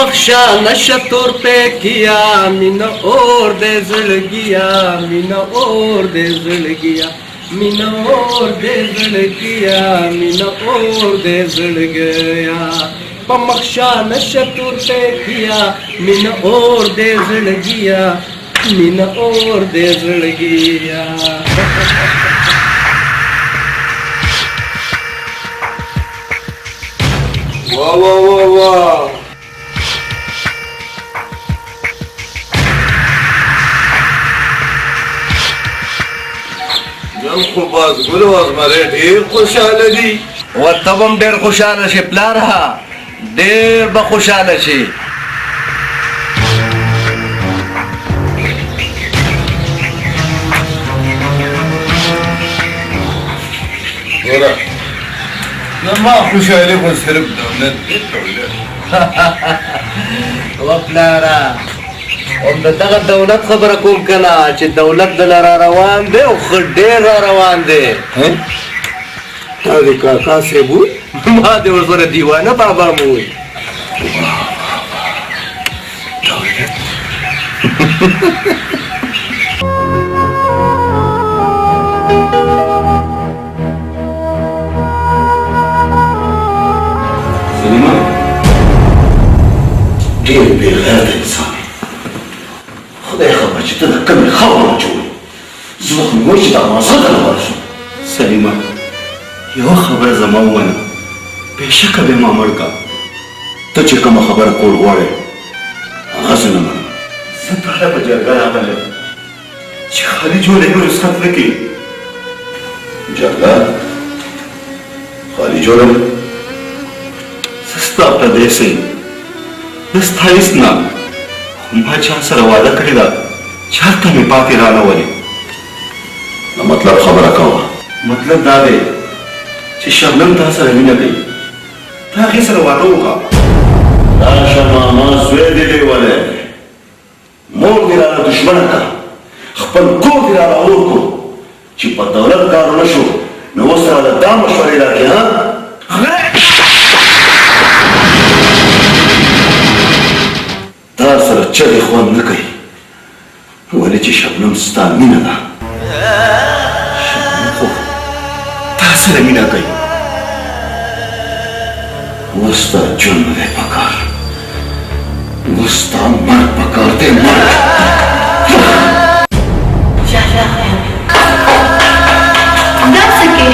मक्शा नशा तोर पे किया मीना और दे जल गया मीना और दे जल गया मीना और दे जल गया मीना और दे जल गया मक्शा नशा तोर पे किया मीना और दे जल गया मीना और दे जल गया वाह वाह वाह वाह نن خو بازګلو ازمرې ډېر خوشحاله دي ورته به هم ډېر خوشحاله شي پلاره ډېر به خوشحاله شي ګوره زما خوشحالي خو صرف دولت دی دولت و پلاره هم د دغه دولت خبره کوم که نه چې دولت دله را روان دی او ښه ډېر را روان دی تا د کاکا صاحب ووی ما د ورسره دیوانه بابا مو ووی سلیمان ډېر بېغیرته انسان خدای خبر چې ته د کومې خاورې جوړ زما خو مې وایي چې دا مازغه ته نه ورشم سلیما یوه خبره زما ومنه بېشکه به ما مړ کا ته چې کومه خبره کول غواړې هغسې نه منم زه پرله په جرګه راغلی چې خالي جوړې مې رسخت نه کړي جرګه خالي جوړه زه ستا پردیسی یم زه ستا هېڅ نه ما چا سره وعده کړې ده چې هلته مې پاتې رانولې نو مطلب خبره کوه مطلب دا دی چې شبنم تا سره مینه کوي تا هغې سره واده وکړه راشه ماما زوی دې لیولی مور دې راله دشمنه کړه خپل کور دې راله اور کړو چې په دولت کار ونه شو نو اوس راله دا مشورې راکړې ها تا سره چغې خوند نه کوي ولې چې شبنم ستا مینه ده شبنم خو تا سره مینه کوي اوس ستا ژوند نه دی پکار اوس ستا مرګ پکار دی مرګ دا څه کې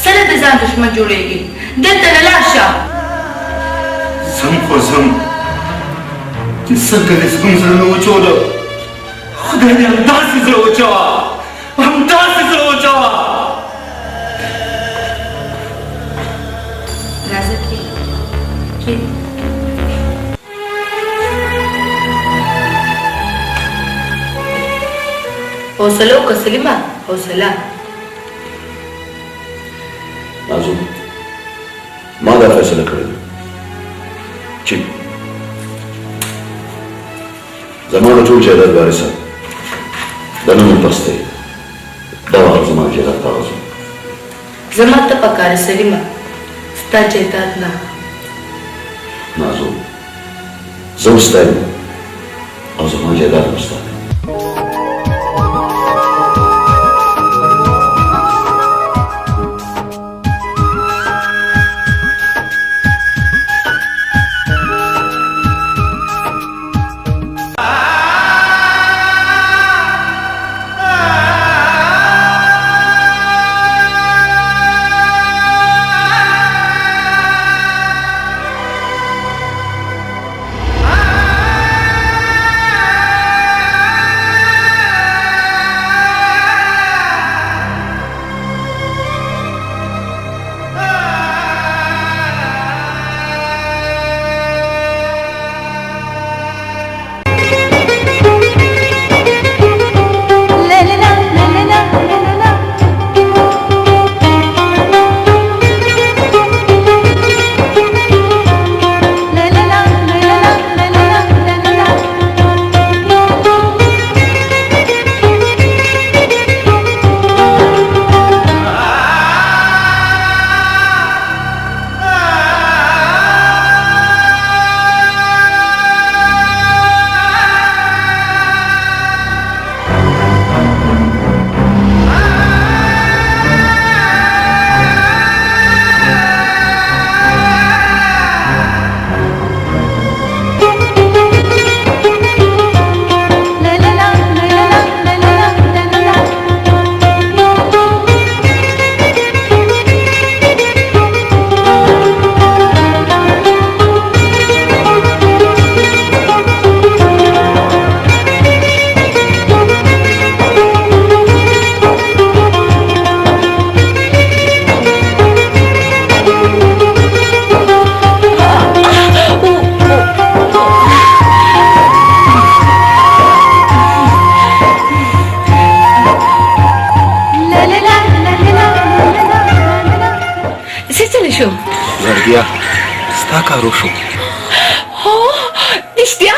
سره د ځان دښمن جوړېږي دلته نه لاړ شه زم خو زم چې څنګه دې زموږ زړه نه وچوله خدای دې همداسې زړه وچوه همداسې زړه وچوه راځه کې حوصله وکړه سلیمه حوصله نازو ما دا فیصله کړې ده چې زما د ټول جایداد وارثه دننه پسته دا وخت زما جګړه تاسو زما ته پکاره سلیمه ستا جیدات نه نازو زه ستایم او زما جګړه مستایم زړګیا ستا کار وشو هو رښتیا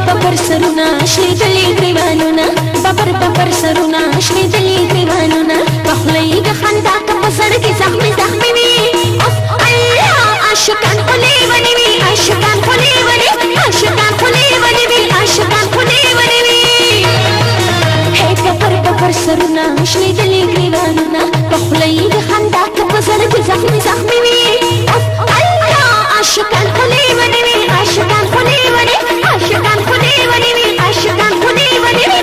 ببر سرونا شریدلی گریوانونا ببر سرونا شریدلی گریوانونا بخلی د خندا کپ سړکی زخمی زخمی وی اف الله عاشقان خلی ونی وی عاشقان خلی ونی عاشقان خلی ونی وی عاشقان خلی ونی وی هی ببر سرونا شریدلی گریوانونا بخلی د خندا کپ سړکی زخمی زخمی وی اف الله عاشقان خلی ونی وی عاشقان خلی ونی عاشقان خلی ونی وی عاشقان خلی ونی وی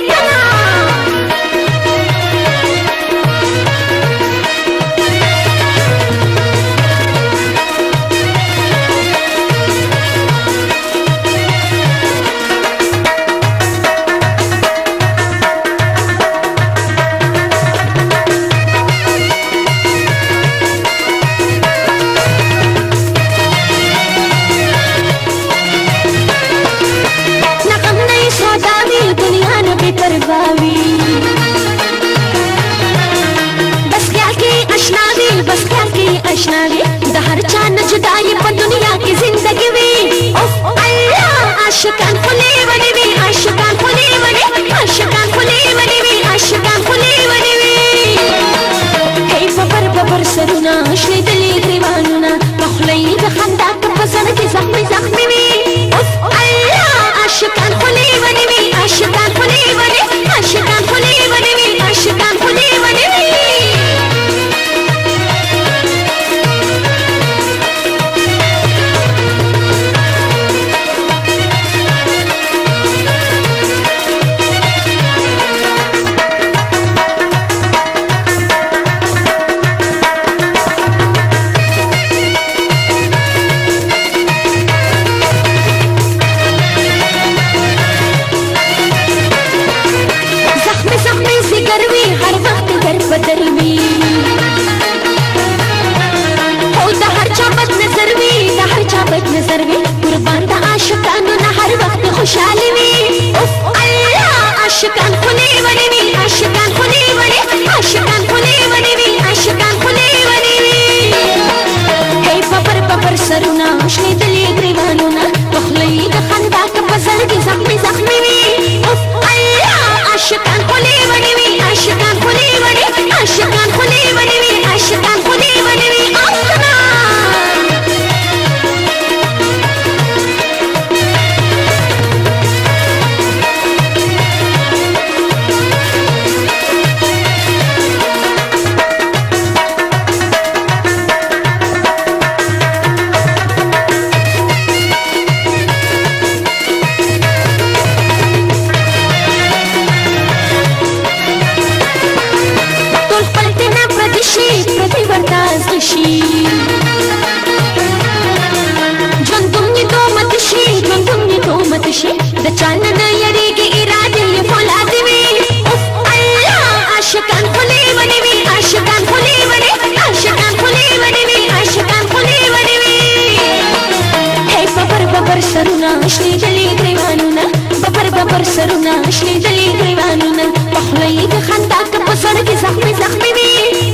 مت شي د چانه نه یریږي اراده یې فولادي وي اوف الله عاشقان خلی ونی وي عاشقان خلی ونی عاشقان خلی ونی وي عاشقان خلی ونی وي هی ببر ببر سرونه شنی دلی گریوانونه ببر ببر سرونه شنی دلی گریوانونه پخلی د خندا کپ سر کې زخمي زخمي وي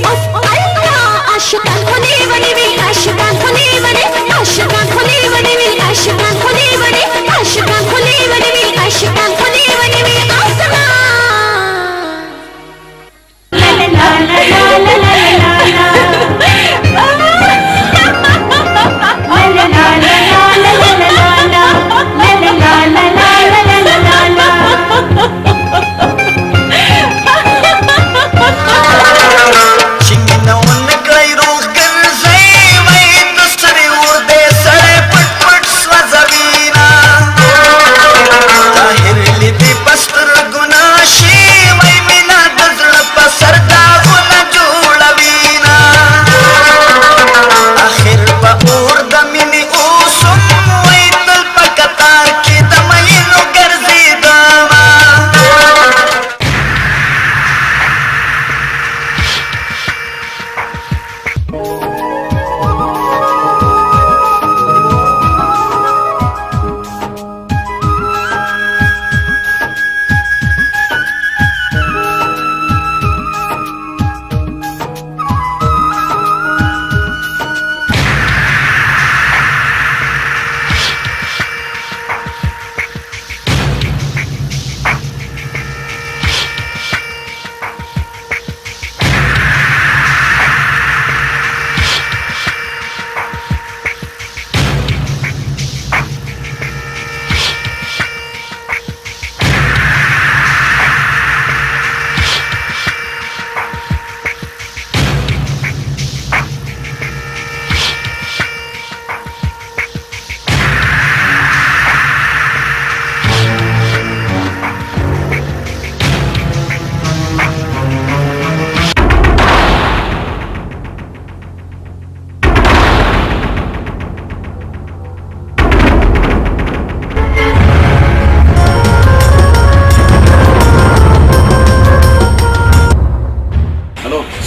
اوف الله عاشقان خلی ونی وي عاشقان خلی ونی عاشقان خلی ونی وي عاشقان خلی ونی عاشقان خلی ونی وي عاشقان خلی ونی وي اسما لا لا لا لا لا لا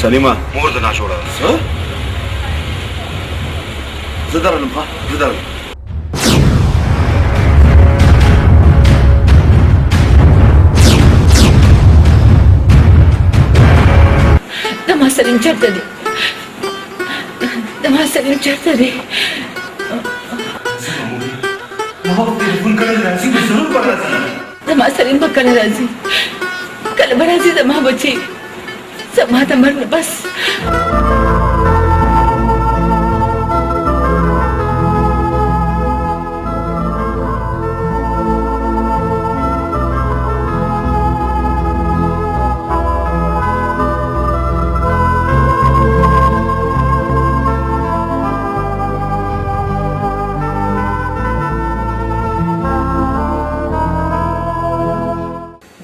سلیمه مور د ناشوړه څه زه درلم ها زه درلم زما سلیم چېرته دی زما سلیم چېرته دی زما سلیم به کله راځي کله به راځي زما بچی زما د مرګ نه بس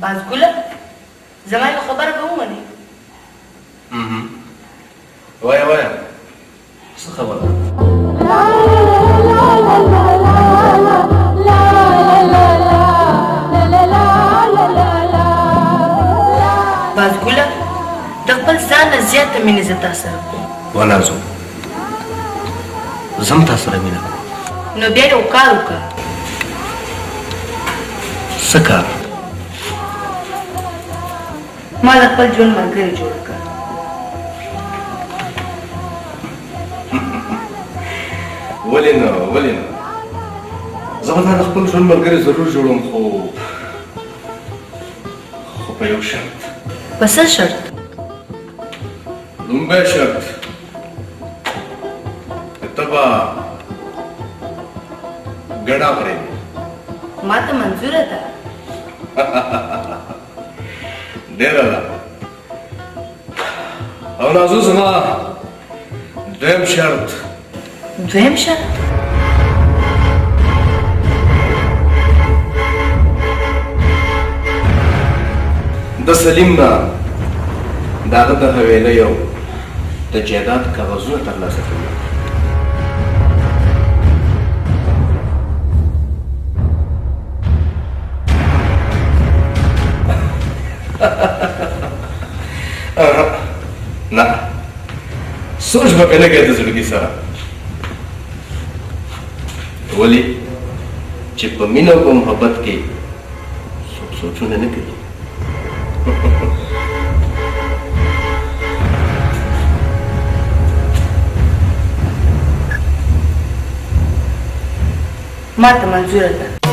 بازګله زما یو خبره به ومنې وایا وایا څه خبره بازګله د خپل ځان نه زیاته مینه زه تا سره کوم ونازو زم تا سره مینه نو بیا یو کار وکړه څه کار ما د خپل ژوند ملګری جوړ کړ ولې نه زه به تا د خپل ژوند ملګری ضرور جوړوم خو په یو شرط په څه شرط لومبی شرط ته به ګډا پرېږدې ما ته منظوره ده ډېره ده او نازو زما دویم شرط دویم شرط د سلیم نه د هغه د حویلیو د جایداد کاغذونه ترلاسه کوي सोच به کنه کې د زړګي سره ولی چې په مینه او محبت کې سوچونه نه کوي ما ته منظوره ده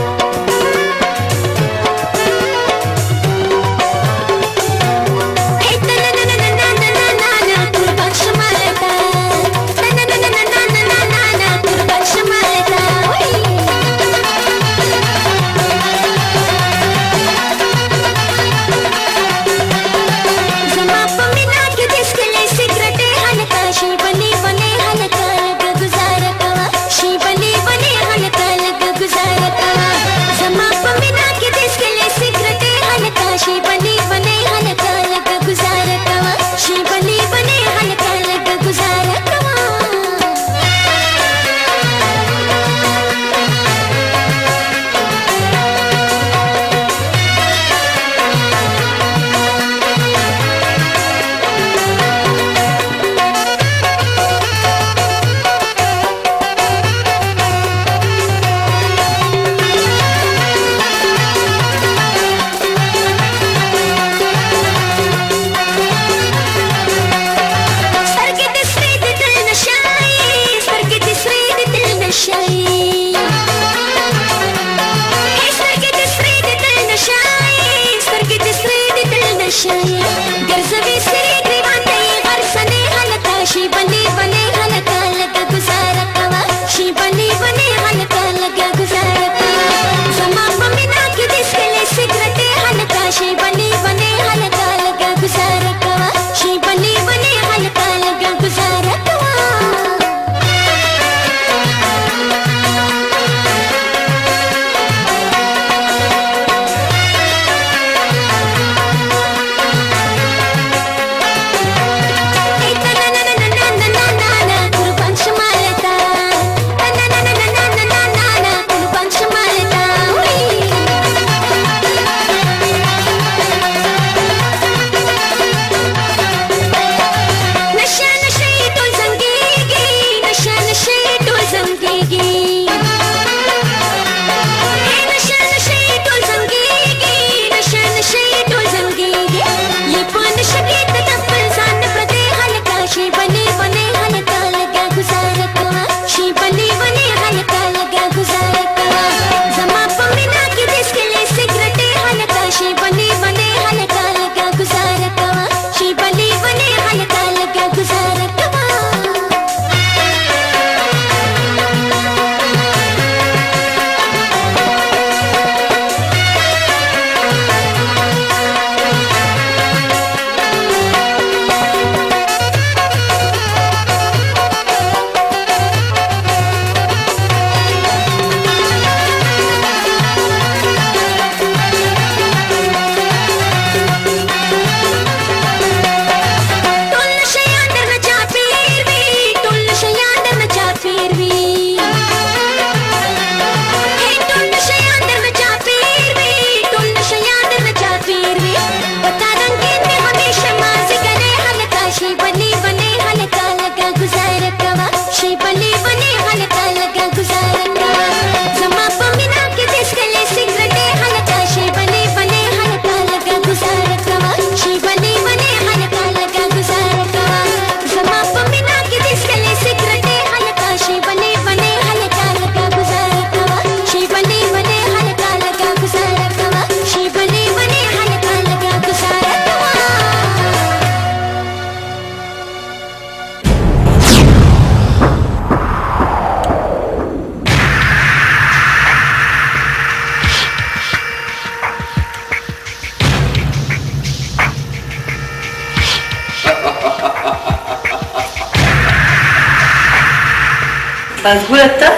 Bazgulata?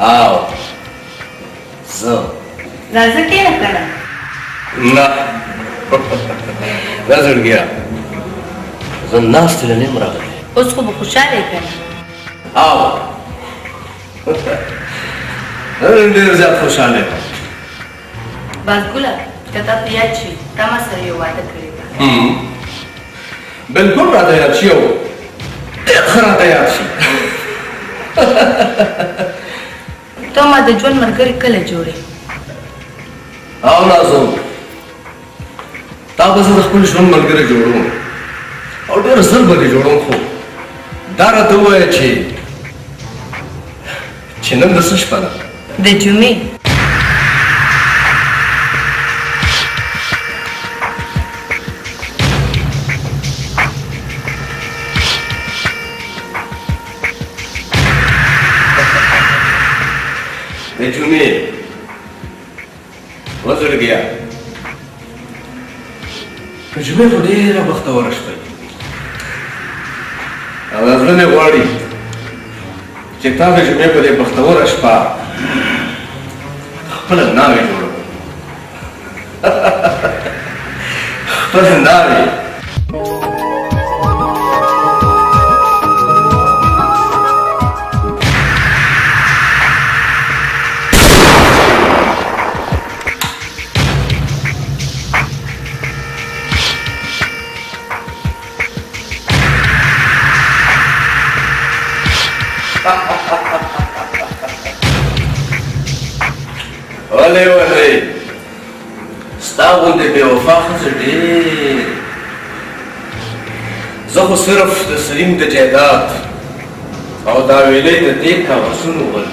आओ सो राजा क्या करा ना नजर गया जो नास्त लेने मरा गए उसको वो खुशहाल है करना आओ नजर देर ज्यादा खुशहाल है बाजगुला कथा तो याद छी तमा सर ये वादा करेगा بالکل راته یاد شي او ډېر ښه راته یاد شي. ته ما د ژوند ملګری کله جوړې؟ او نازو تا به زه د خپل ژوند ملګری جوړوم او ډېر ژر به دې جوړوم، خو دا راته ووایه چې نن د څه شپه ده؟ د جمعې. د جمعې وزړګیا د جمعې خو ډېره بختوره شپه وي او دا زړه مې غواړي چې تا د جمعې په دې بختوره شپه خپله ناوې جوړه کړو. خپله ناوې ولې ستا غوندې بې وفا ښځه ډېرې. زه خو صرف د سلیم د جایداد او د حویلۍ د دې کاغذونو ول.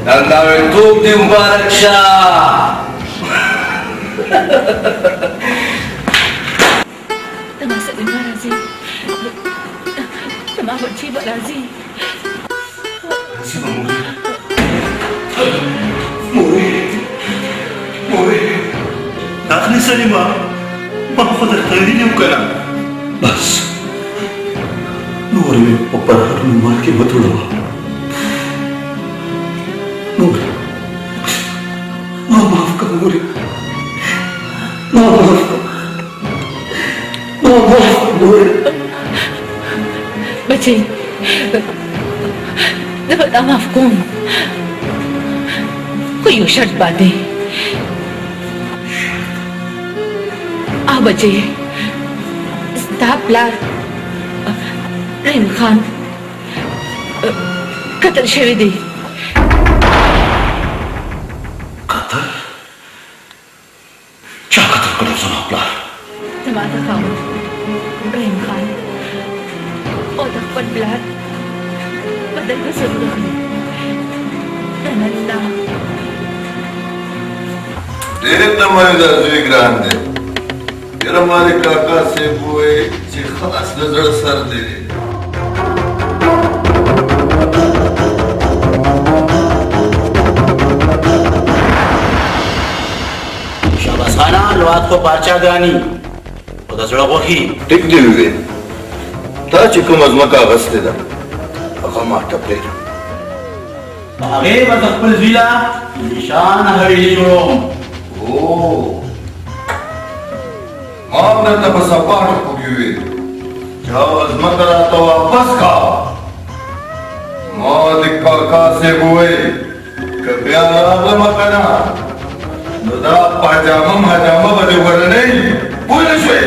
دا ناوېتوب دې مبارک شه. زما سلیم به راځي، زما بچی به راځي. مورې داخلي سلیمه ما خو درته ویلي وو که نه؟ بس نور مې په پرهرونو مال کې وتوړوه. مورې ما معاف کړه، مورې ما معاف کړه، ما معاف کړه مورې. بچی زه به تا معاف کوم، خو یو شرط باندې. بچی ستا پلار رحیم خان قتل شوی دی. قتل؟ چا قتل کړی زما پلار؟ زما د خاوند رحیم خان او د خپل پلار بدل به ضرور اخلي. نن الله ډېر تمایل دا زوی ګران دی. یاره ما د کاکا صاحب ووایي چې خلاص د زړه سر دی. شاباس خانه لوات خو پارچاګاني او د زړه غوښي. ټیک دی ووی تا چې کومه ځمکه اخیستې ده هغه ما ته پرېږده. هغې به د خپل زوی له نشانه حویلي جوړوم. ما هم درته په صفا ټکو کې وویل چې هغه ځمکه راته واپس کا. ما د کاکا صاحب وویل که بیا راغلمه که نه نو دا پاجامه ماجامه به دې ورنۍ پوه نه شوې.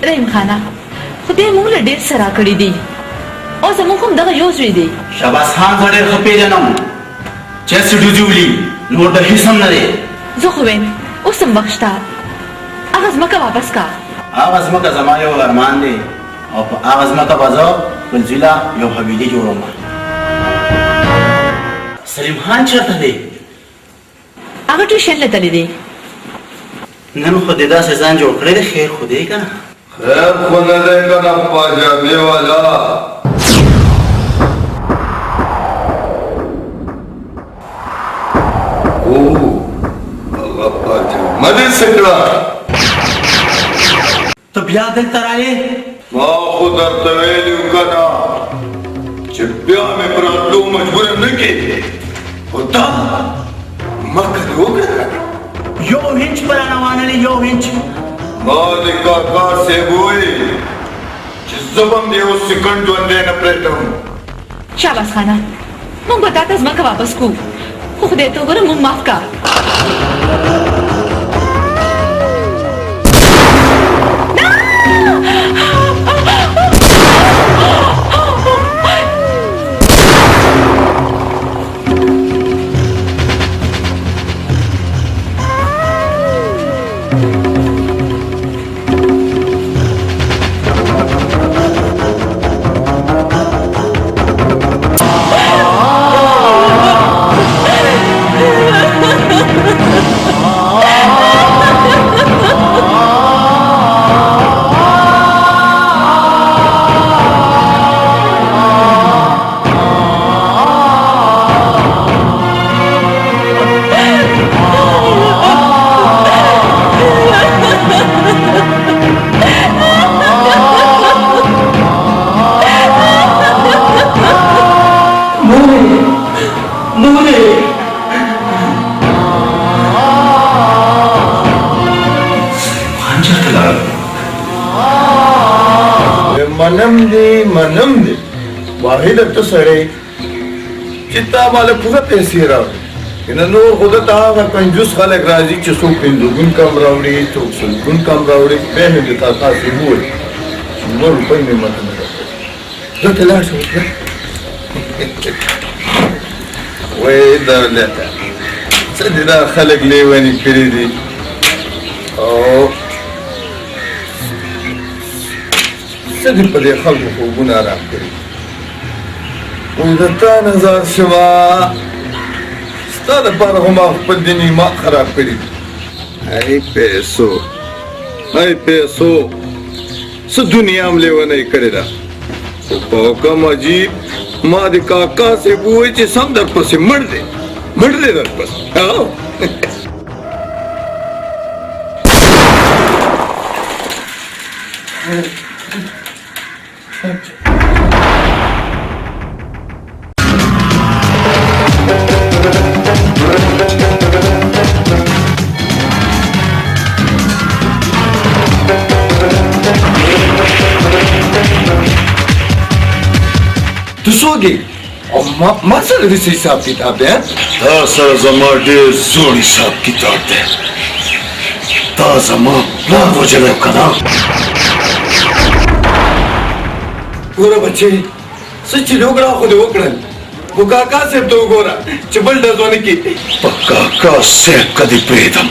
رحیم خانه خدای موږ له ډېر څه راکړي دي او زموږ هم دغه یو زوی دی. شاباس خان زه ډېر ښه پېژنم چې هسې ډوډۍ ولي نور د هېڅ هم نه دی. زه خو وایم اوس هم وخت شته، هغه ځمکه واپس کا. هغه ځمکه زما یو ارمان دی او په هغه ځمکه به زه خپل زوی له یو حویلي جوړوم. سلیم خان چېرته دی؟ هغه ټیوشن له تللی دی. نن خو دې داسې ځان جوړ کړی دی، خیر خو دی که نه؟ خیر خو نه دی که نه پاجامې والا. هغه پاجامه دې څه کړه؟ ته بیا دلته رالې؟ ما خو درته ویلي وو که نه چې بیا مې پر راتلو مجبور نه کې خو دا مکه دې وکړه یو هنچ پر روانه یو هنچ ما د کاکا صاحب وویل چې زه به هم د یو سکند ژوندی نه پرېږدم شاباس خانه موږ به تا ته ځمکه واپس کوو خو خدای ته وګوره موږ معاف کا منم دی واحد ته سړی چې تا مال پوره پیسې راوړي کنه نور خود ته هغه کنجوس خلک راځي چې څوک پنځوګون کم راوړي څوک سلګون کم راوړي به مې د تا تاسې وویل چې نور روپۍ مې ماته نه راکړي زه ته لاړ شم وایي دولته څه دې دا خلک لیوني کړي دي او څه دې په دې خلکو خوبونه آرام کړي وایي د تا نظر شوه ستا دپاره خو ما خپل دین ایمان خراب کړي دي ای پیسو ای پیسو څه دنیا هم لیونی کړې ده خو په حکم عجیب ما د کاکا صاحب ووایي چې سم درپسې مړ دی درپسې تو څوک او ما سره دې څه حساب کتاب دی تا سره زما ډېر زوړ حساب کتاب دی تا زما پلار وژلی و که نه ګوره بچې څه چې لوګړه خو دې وکړل خو کاکا صاحب ته وګوره چې بل ډز ونه کړي په کاکا صاحب که دې پرېږدم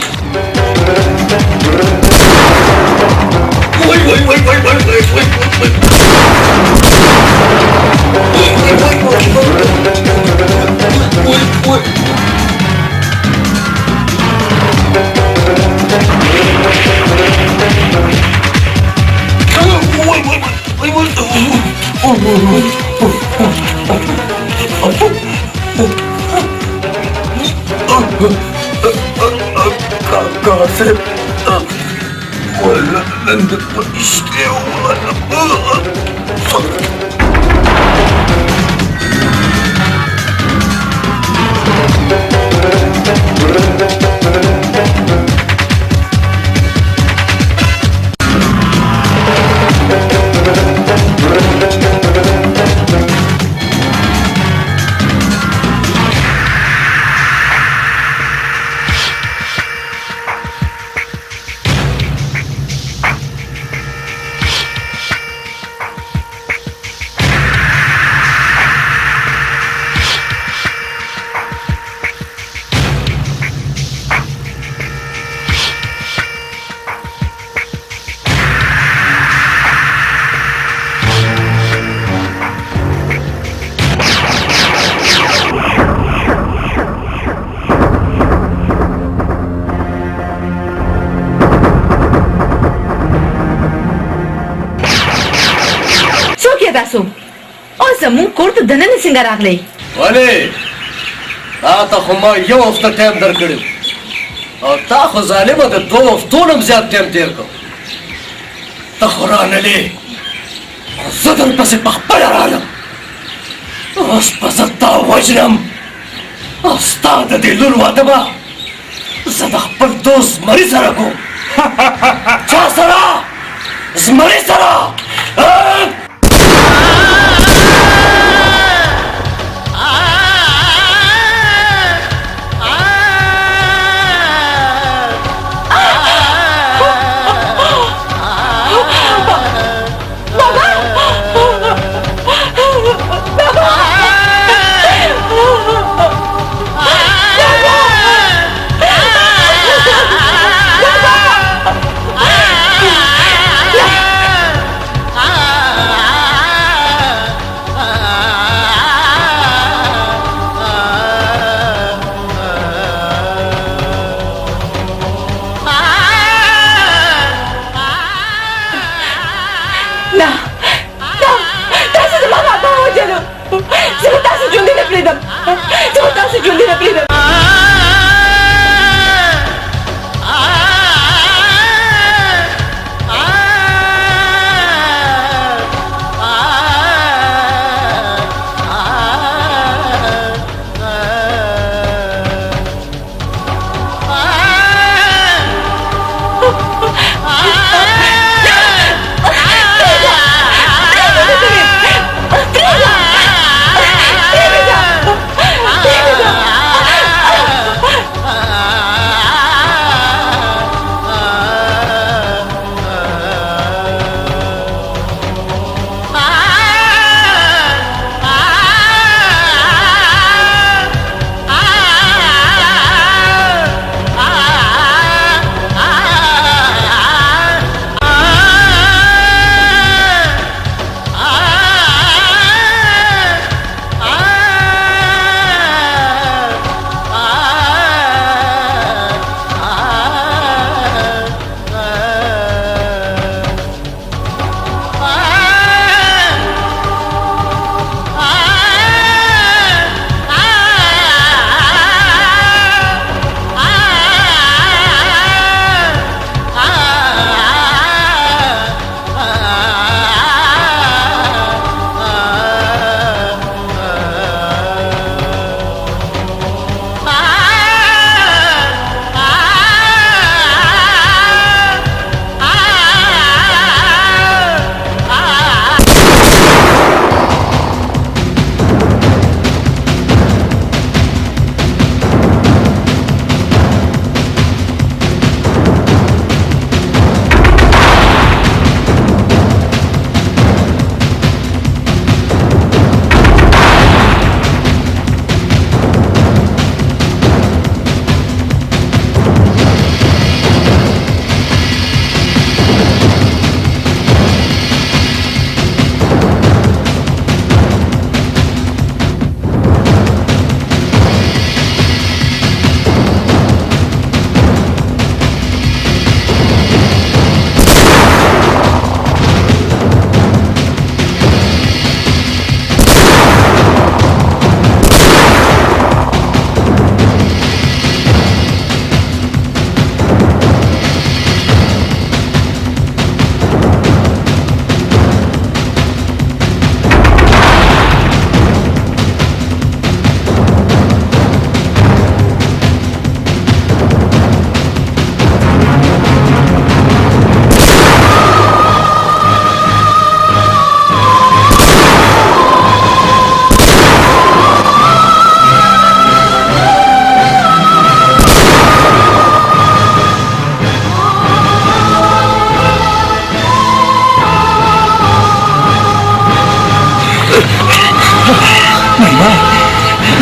کاکا صاحب ولا نن د پښتې ولا تاسو او زمون کور ته دننه څنګه راغلی ولې تا ته خو ما یو هفته ټایم درکړی او تا خو ظالمه د 2 هفتو نه هم زیات ټایم تېر کړ ته خو رانلې زه درپسې په خپله رالم اوس په زه تا وژنم او ستا د دې لور واده به زه د خپل دوست زمري سره کوم چا سره زمري سره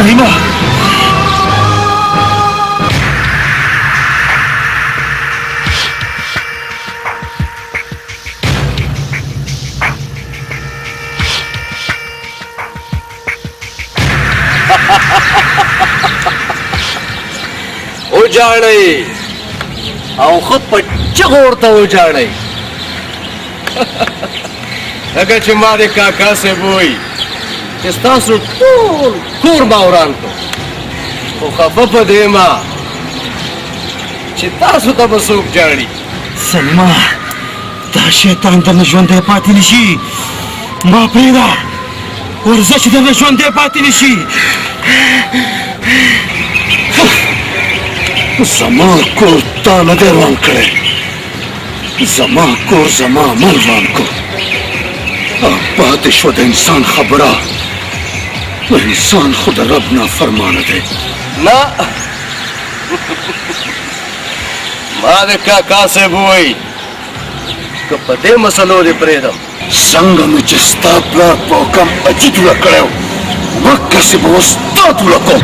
नईमा उजाड़े और खुद पर चगोड़ता उजाड़े अगर चुमारे काका से बोई استاسو ټول کور باوران کو خو خفه په دې ما چې تاسو ته به څوک جاړي سلما دا شیطان ته نه ژوندی پاتې نشي ما پرېږده ورځه چې دغه ژوندی پاتې نه شي. زما کور تا نه دی وران کړی، زما کور زما عمل وران کړ. پاتې شوه د انسان خبره، انسان خو د رب نافرمانه دی. نه ما د کاکا صاحب ووایي که په دې مسلو دې پرېږدم څنګه مې چې ستا پلار په حکم حاجي جوړه کړی و، مکسې به اوس تا جوړه کوم.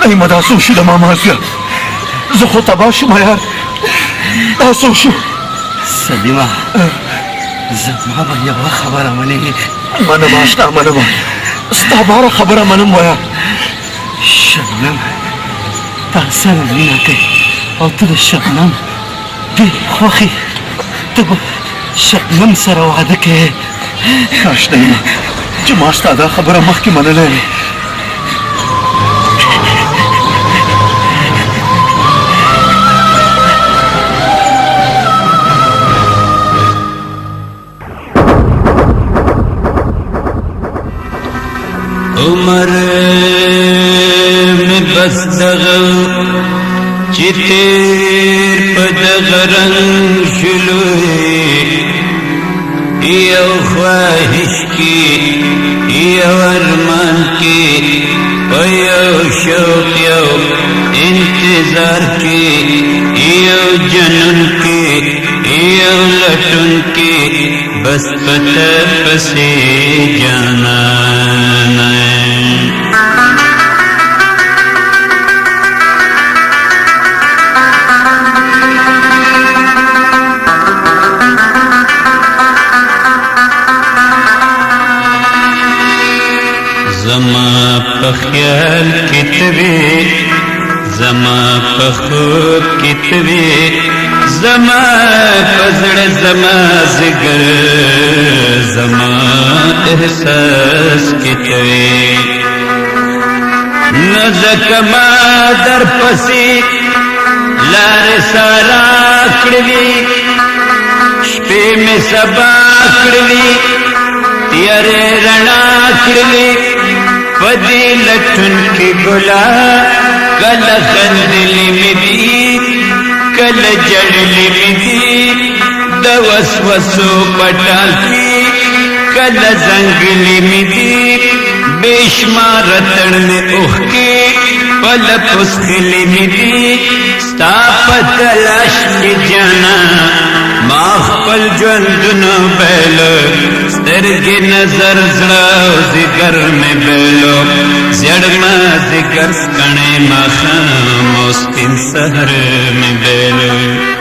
نعیمه دا څه وشو د ماما زویه، زه خو تباه شوم یار، دا څه وشو؟ سلیمه زما به یوه خبره منې؟ منم اشنا منم، ستا باره خبره منم وایه. شبنم تا سره مینه کوي او ته د شبنم ډېر خوښ یې، ته به شبنم سره واده کوې. کاش نعیمه چې ما ستا دا خبره مخکې منلی وې. عمر میں بس دغه چې تیر په دغه رنګ شلوې، یو خواهش کې یو ارمان کې په یو شوق یو انتظار کې یو جنون کې یو لټون کې بس پته پسې جانان زما په خیال کې تبې، زما په خوب کې تبې، زما په زړه زما زګر زما احساس کې تبې. نو ځکه ما در پسې لارې سارا کړلې، شپې مې سبا کړلې، تیارې رڼا کړلې، پدې لټون کې ګلا کله خندلې مې دي کله جړلې مې دي، د وسوسو پټال کې کله زنګلې مې دي، بېشمار تړ مې اوښکې پل پسخلې مې دي، ستا په تلاش کې جانا ما خپل ژوندونه بیلو، سترګې نظر زړه او ځیګر مې بیلو، زیړ ما ځیګر سکڼې ماښام او سپین سهر مې بیلو.